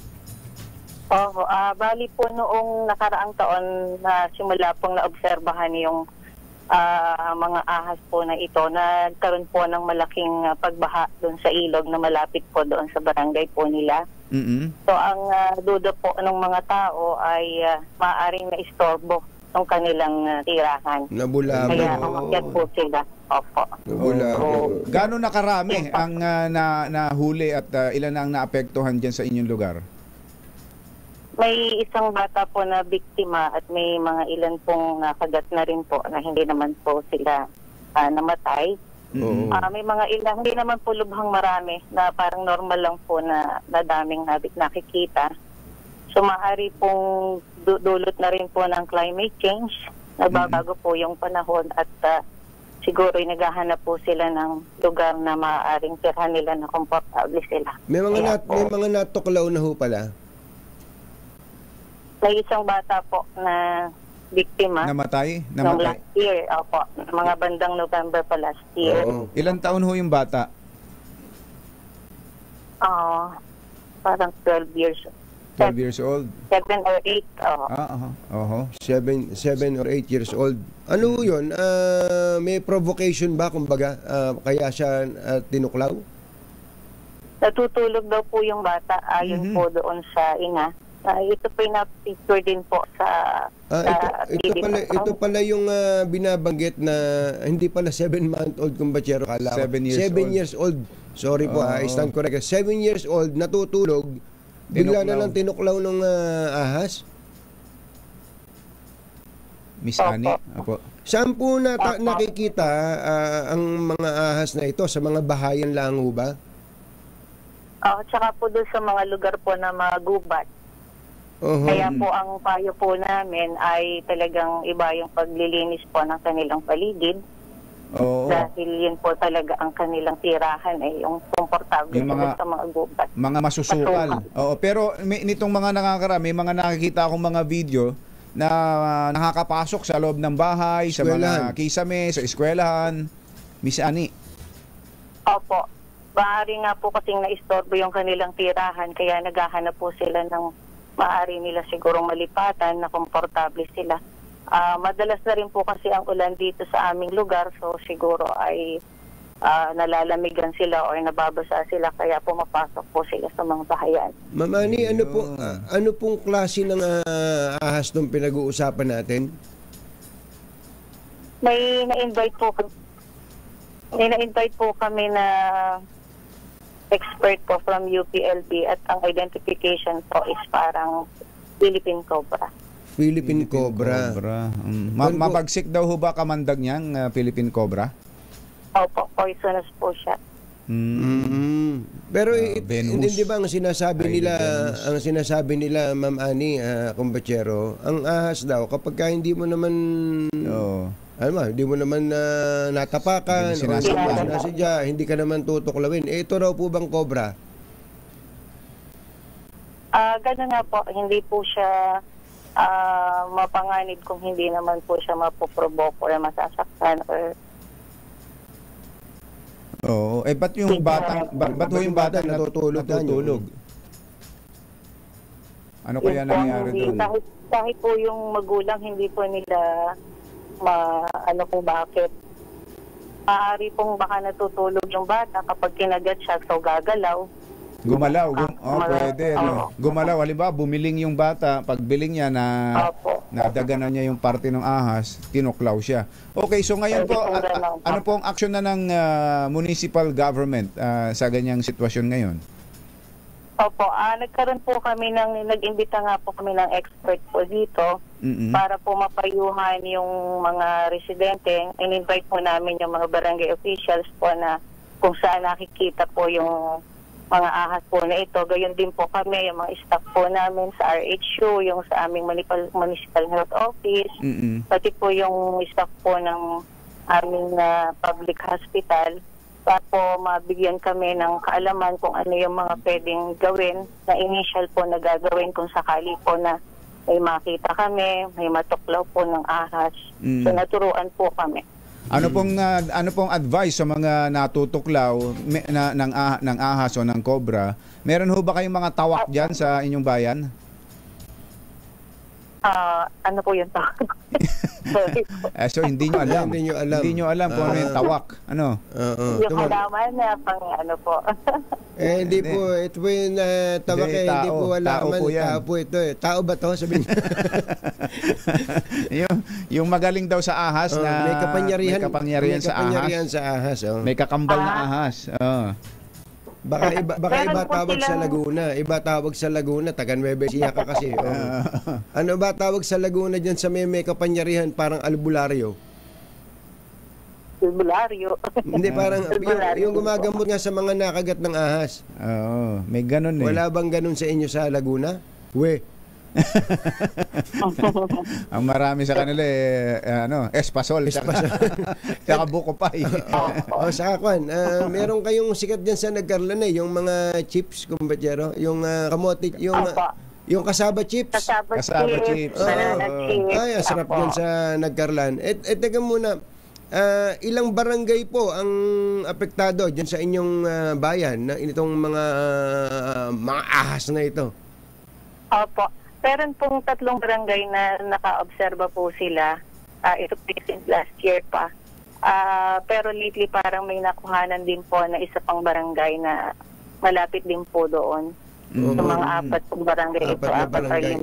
Bali po noong nakaraang taon na simula pong naobserbahan yung mga ahas po na ito, nagkaroon po ng malaking pagbaha doon sa ilog na malapit po doon sa barangay po nila. So ang duda po ng mga tao ay maaaring na-istorbo ng kanilang tirahan. Nabulabo. Kaya umakyat po sila. Opo. Nabulabo. Gano'n nakarami ang nahuli at ilan ang naapektuhan dyan sa inyong lugar? May isang bata po na biktima at may mga ilan pong nakagat na rin po na hindi naman po sila namatay. May mga ilan, hindi naman po lubhang marami na parang normal lang po na daming nakikita. So maaari pong dulot na rin po ng climate change. Nagbabago po yung panahon at siguro naghahanap po sila ng lugar na maaaring tirhan nila na komportable sila. May mga natuklaw na ho pala. May isang bata po na biktima. Namatay? Noong last year, opo. Mga bandang November pa last year. Ilang taon ho yung bata? parang 12 years 12 years old. 7 or 8. Oho. 7 or 8 years old. Ano yun? May provocation ba, kumbaga? Kaya siya tinuklaw? Natutulog daw po yung bata ayon po doon sa ina. Ito po yung na-picture din po sa ito pala yung binabanggit na hindi pala 7-month-old kumbachero. 7 years old. Sorry po, I stand correct. 7 years old, natutulog, bigla na lang tinuklaw ng ahas. Miss Annie? Opo. Saan po nakikita ang mga ahas na ito? Sa mga bahayan lang ho ba? Tsaka po doon sa mga lugar po na mga gubat. Kaya po ang payo po namin ay talagang iba yung paglilinis po ng kanilang paligid. Dahil yun po talaga ang kanilang tirahan yung komportable yung sa mga gubat. Mga masusukal. Pero nitong mga nakakarami, mga nakikita akong mga video na nakakapasok sa loob ng bahay, sa mga kisame, sa eskwelahan. Miss Annie? Opo. Maaari nga po kasing naistorbo yung kanilang tirahan, kaya naghahanap po sila ng maaari nila sigurong malipatan na komportable sila. Madalas na rin po kasi ang ulan dito sa aming lugar, so siguro ay nalalamigan sila o nababasa sila, kaya pumapasok po sila sa mga bahayan. Ma'am Annie, ano pong klase ng ahas nung pinag-uusapan natin? May na-invite po kami na expert po from UPLB at ang identification po is parang Philippine Cobra. Philippine Cobra. Mabagsik daw ho ba kamandag niyang Philippine Cobra? Opo, poisonous po siya. Pero hindi ba ang sinasabi nila Ma'am Annie, kumbachero, ang ahas daw kapag hindi mo naman hindi mo naman natapakan o sinasadya, hindi ka naman tutuklawin. Ito raw po bang cobra? Gano'n nga po, hindi po siya mapanganib kung hindi naman po siya mapoprovoke or masasaktan or ba't yung batang natutulog? Ano kaya nangyayari doon? Kahit po yung magulang hindi po nila kung bakit. Maaari pong baka natutulog yung bata kapag kinagat siya, so gagalaw. Gumalaw, pwede. Gumalaw, halimbawa, bumiling yung bata, pagbiling niya nadaganan niya yung parte ng ahas, tinuklaw siya. Okay, so ngayon po, ano po ang aksyon na ng municipal government sa ganyang sitwasyon ngayon? Opo, nagkaroon po kami nag-imbita nga po kami ng expert po dito para po mapayuhan yung mga residente. In-invite po namin yung mga barangay officials po na kung saan nakikita po yung mga ahas po na ito. Gayon din po kami, yung mga staff po namin sa RHU, yung sa aming municipal health office, pati po yung staff po ng aming public hospital. Para po mabigyan kami ng kaalaman kung ano yung mga pwedeng gawin na initial po na gagawin kung sakali po na may makita kami, may matuklaw po ng ahas. So naturuan po kami. Ano pong advice sa mga natutuklaw ng ahas o ng cobra? Meron ho ba kayong mga tawak diyan sa inyong bayan? Ano po yung tawag? Sorry po. So hindi nyo alam. Hindi nyo alam kung ano yung tawak. Ano? Yung halaman na pang ano po. Hindi po. Ito po yung tawak hindi po halaman. Tao po ito eh. Tao ba to? Sabihin yung magaling daw sa ahas na may kapangyarihan sa ahas. May kakambal na ahas. Baka iba tawag sa Laguna. Iba tawag sa Laguna. Taga Nueva Ecija ka kasi. Ano ba tawag sa Laguna dyan sa may kapangyarihan? Parang albularyo. Albularyo? Hindi, parang yung gumagamot nga sa mga nakagat ng ahas. Oo, may ganun eh. Wala bang ganun sa inyo sa Laguna? Ang marami sa kanila espasol. Saka buko pie. Saka kwan, meron kayong sikat dyan sa Nagcarlan yung mga chips, kumbachero, yung kamote, yung kasaba chips. Kasaba chips. Ay, sarap dyan sa Nagcarlan. Teka muna, ilang barangay po ang apektado dyan sa inyong bayan na itong mga ahas na ito? Opo. Meron pong 3 barangay na naka-obserba po sila. Ito po last year pa. Pero lately parang may nakuhanan din po na isa pang barangay na malapit din po doon. Sa mga 4 pong barangay ito. 4 or 5 barangay.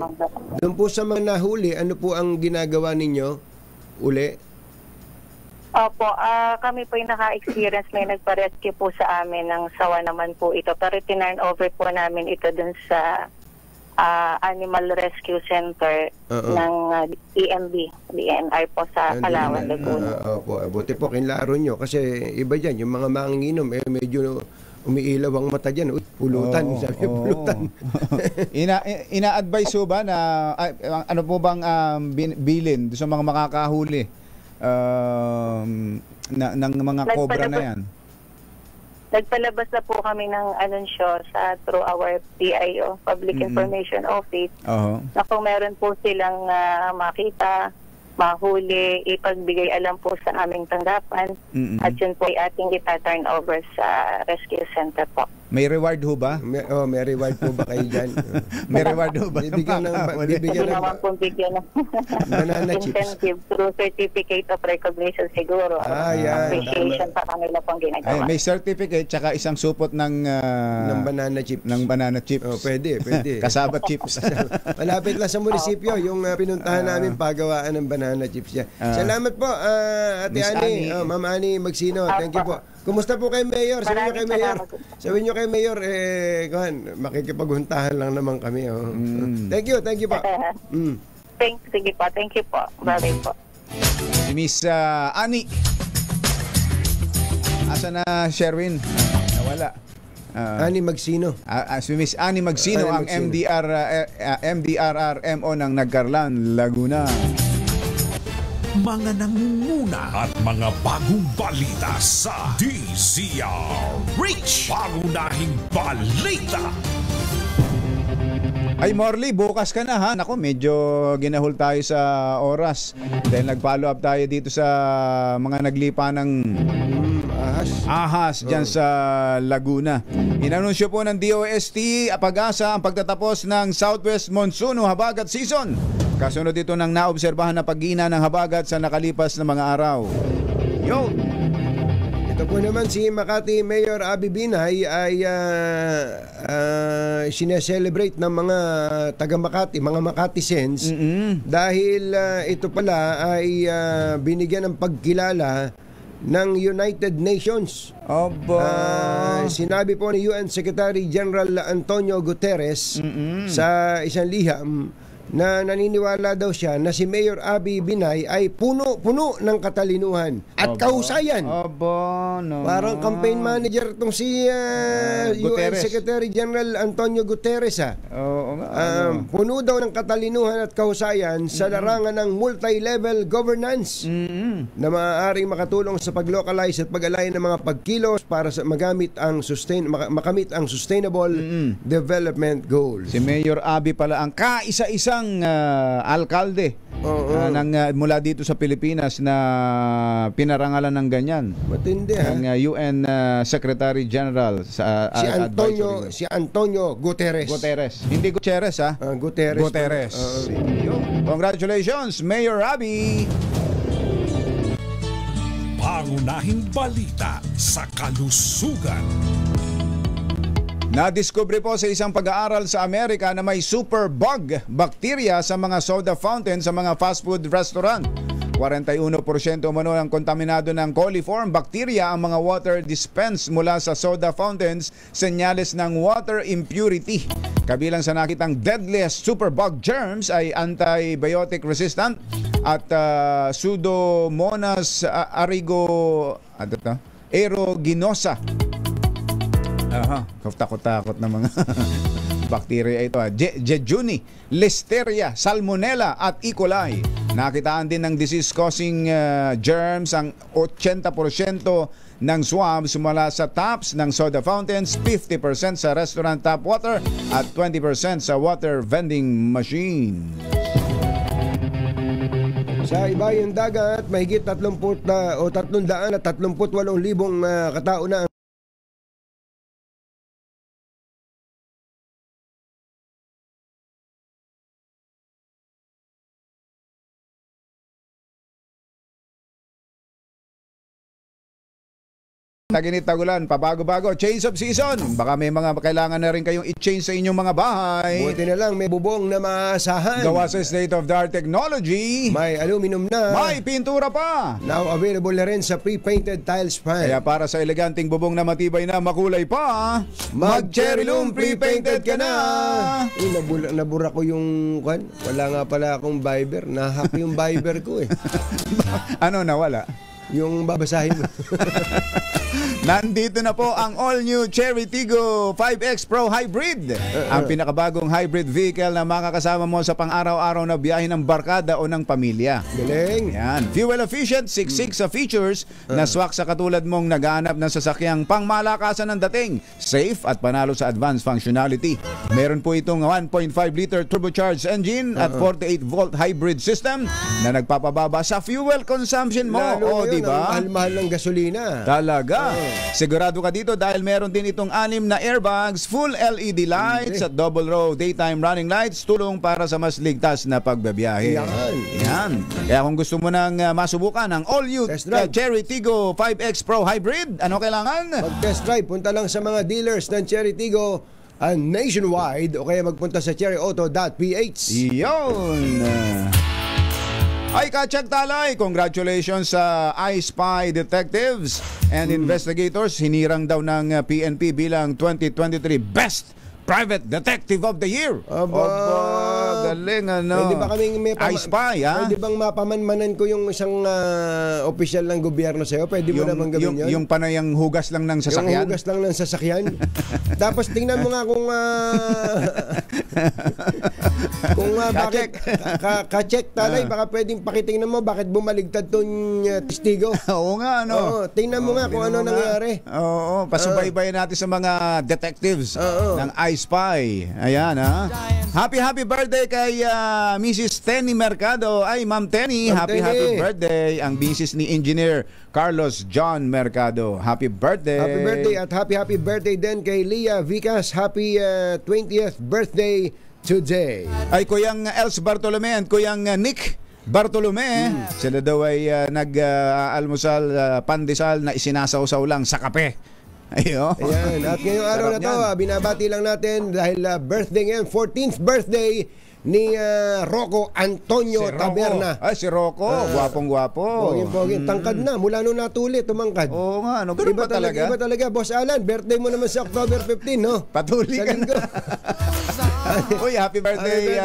Doon po sa mga nahuli, ano po ang ginagawa ninyo uli? Opo, kami po yung naka-experience, may nagpa-rescue po sa amin ng sawa naman po ito. Pero tinurn over po namin ito dun sa Animal Rescue Center ng DNR po sa Palawan, Laguna. Opo, buti po kinlaro nyo kasi iba dyan, yung mga manginginom medyo umiilaw ang mata dyan. Pulutan, pulutan. Ina-advise po ba na ano po bang bilin sa mga makakahuli ng mga cobra na yan? Nagpalabas na po kami ng anunsyo through our PIO, Public Information Office, na kung meron po silang makita, mahuli, ipagbigay alam po sa aming tanggapan, at yun po ay ating ita-turn over sa rescue center po. May reward ho ba? May reward po ba kayo dyan? May reward ho ba? Bibigyan ng banana chips. Incentive through certificate of recognition siguro. Appreciation sa kanila pong ginagawa. May certificate tsaka isang supot ng banana chips. Ng banana chips. Pwede. Kasaba chips. Malapit lang sa munisipyo yung pinuntahan namin pagawaan ng banana chips yan. Salamat po, Ate Ani. Ma'am Ani Magsino. Thank you po. Kumusta po kay Mayor? Sabihin nyo kay Mayor, makikipaghuntahan lang naman kami. Thank you po. Sige po, thank you po. Bye po. Si Miss Ani. Asa na Sherwin? Nawala. Ani Magsino. Si Miss Ani Magsino, ang MDRRMO ng Nagcarlan, Laguna. Mga nangunguna at mga bagong balita sa DZRH. Pangunahing balita. Ay Morley, bukas ka na ha. Naku, medyo ginahol tayo sa oras. Dahil nag-follow up tayo dito sa mga naglipa ng ahas dyan sa Laguna. Inanunsyo po ng DOST pag-asa ang pagtatapos ng Southwest Monsoon o habagat season. Kasunod dito ng naobserbahan na paghina ng habagat sa nakalipas na mga araw. Ito po naman si Makati Mayor Abby Binay ay sineselebrate ng mga taga-Makati, mga Makatisens dahil ito pala ay binigyan ng pagkilala ng United Nations. Sinabi po ni UN Secretary General Antonio Guterres sa isang liham na naniniwala daw siya na si Mayor Abby Binay ay puno-puno ng katalinuhan at kahusayan. Parang campaign manager itong si UN Secretary General Antonio Guterres. Puno daw ng katalinuhan at kahusayan sa larangan ng multi-level governance na maaaring makatulong sa pag-localize at pag-alay ng mga pagkilos para sa makamit ang sustainable development goals. Si Mayor Abby pala ang kaisa-isang alkalde mula dito sa Pilipinas na pinarangalan ng ganyan. Matindi ang UN Secretary General sa si Antonio Guterres. Hindi Gutierrez Guterres. Congratulations Mayor Abby. Pangunahing balita sa kalusugan. Nadiskubre po sa isang pag-aaral sa Amerika na may superbug bacteria sa mga soda fountain sa mga fast food restaurant. 41% umano ang kontaminado ng coliform bacteria ang mga water dispense mula sa soda fountains, senyales ng water impurity. Kabilang sa nakitang deadliest superbug germs ay antibiotic resistant at Pseudomonas aeruginosa. Takot-takot na mga bacteria ito. Jejuni, Listeria, Salmonella at E. coli. Nakitaan din ng disease-causing germs ang 80% ng swabs mula sa taps ng soda fountains, 50% sa restaurant tap water at 20% sa water vending machine. Sa ibayong dagat, mahigit 338,000 katao na Taginit tagulan, pabago-bago, change of season. Baka may mga kailangan na rin kayong i-change sa inyong mga bahay. Buti na lang may bubong na maasahan. Gawa sa state-of-the-art technology. May aluminum na. May pintura pa. Now available na rin sa pre-painted tiles pan. Kaya para sa eleganting bubong na matibay na makulay pa, mag-Cherry Loom pre-painted ka na. Nabura ko yung kan. Wala nga pala akong Viber. Nahack yung Viber ko eh. Ano nawala? Yung babasahin mo. Nandito na po ang all-new Cherry Tiggo 5X Pro Hybrid. Ang pinakabagong hybrid vehicle na makakasama mo sa pang-araw-araw na biyahe ng barkada o ng pamilya. Galing. Yan. Fuel efficient, 6.6 sa features na swak sa katulad mong naghahanap ng sasakyang pangmalakasan ng dating. Safe at panalo sa advanced functionality. Meron po itong 1.5 liter turbocharged engine at 48 volt hybrid system na nagpapababa sa fuel consumption mo. O, di ba? Ang mahal-mahal ng gasolina. Talaga. Sigurado ka dito dahil meron din itong 6 na airbags, full LED lights at double row daytime running lights, tulong para sa mas ligtas na pagbabiyahe. Yan. Kaya kung gusto mo nang masubukan ang all-new Cherry Tiggo 5X Pro Hybrid, ano kailangan? Mag-test drive, punta lang sa mga dealers ng Cherry Tiggo nationwide o kaya magpunta sa cherryauto.ph. Iyon. Ay, Kachak Talay, congratulations sa I-Spy Detectives and Investigators. Hinirang daw ng PNP bilang 2023 Best Private Detective of the Year. Aba, galing ano. Pwede ba kaming I-Spy, ha? Pwede bang mapamanmanan ko yung isang opisyal ng gobyerno sa'yo? Pwede mo naman gawin yun? Yung panayang hugas lang ng sasakyan? Yung hugas lang ng sasakyan. Tapos tingnan mo nga kung bakit ka-check talay, baka pwedeng pakitingnan mo bakit bumaligtad tong testigo. Oo nga, ano. Oo, tingnan mo nga kung ano nangyari. Oo, pasubaybayan natin sa mga detectives ng I-Spy. Ayan, ha. Happy birthday kay Mrs. Tenny Mercado. Ay, Ma'am Tenny, happy birthday. Ang misis ni Engineer Carlos John Mercado. Happy birthday. Happy birthday at happy birthday din kay Leah Vicas. Happy 20th birthday today. Ay, Kuyang Els Bartolome and Kuyang Nick Bartolome, sila daw ay nag-almusal, pandesal na isinasawsaw lang sa kape. Ayo. Ayan. At ngayong araw na to, binabati lang natin dahil birthday ngayon, 14th birthday ni Rocco Antonio Taberna. Ay, si Rocco, gwapong-gwapo. Poging, tangkad na. Mula nung natuli, tumangkad. Oo nga, ano, ganun ba talaga? Iba talaga. Boss Alan, birthday mo naman sa October 15, no? Patuli ka na. Uy, happy birthday,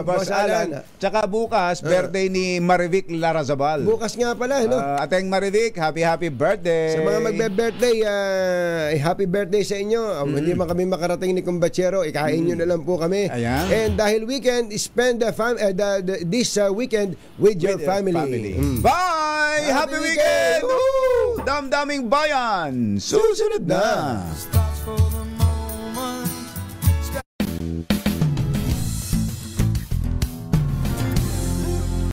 Boss Alan. Tsaka bukas, birthday ni Marivic Larazabal. Bukas nga pala, no? Ateng Marivic, happy birthday. Sa mga magbe-birthday, happy birthday sa inyo. Hindi man kami makarating ni Kumbachero, ikain nyo na lang po kami. Ayan. And dahil weekend, spend this weekend with your family. Bye! Happy weekend! Damdaming bayan! Susunod na!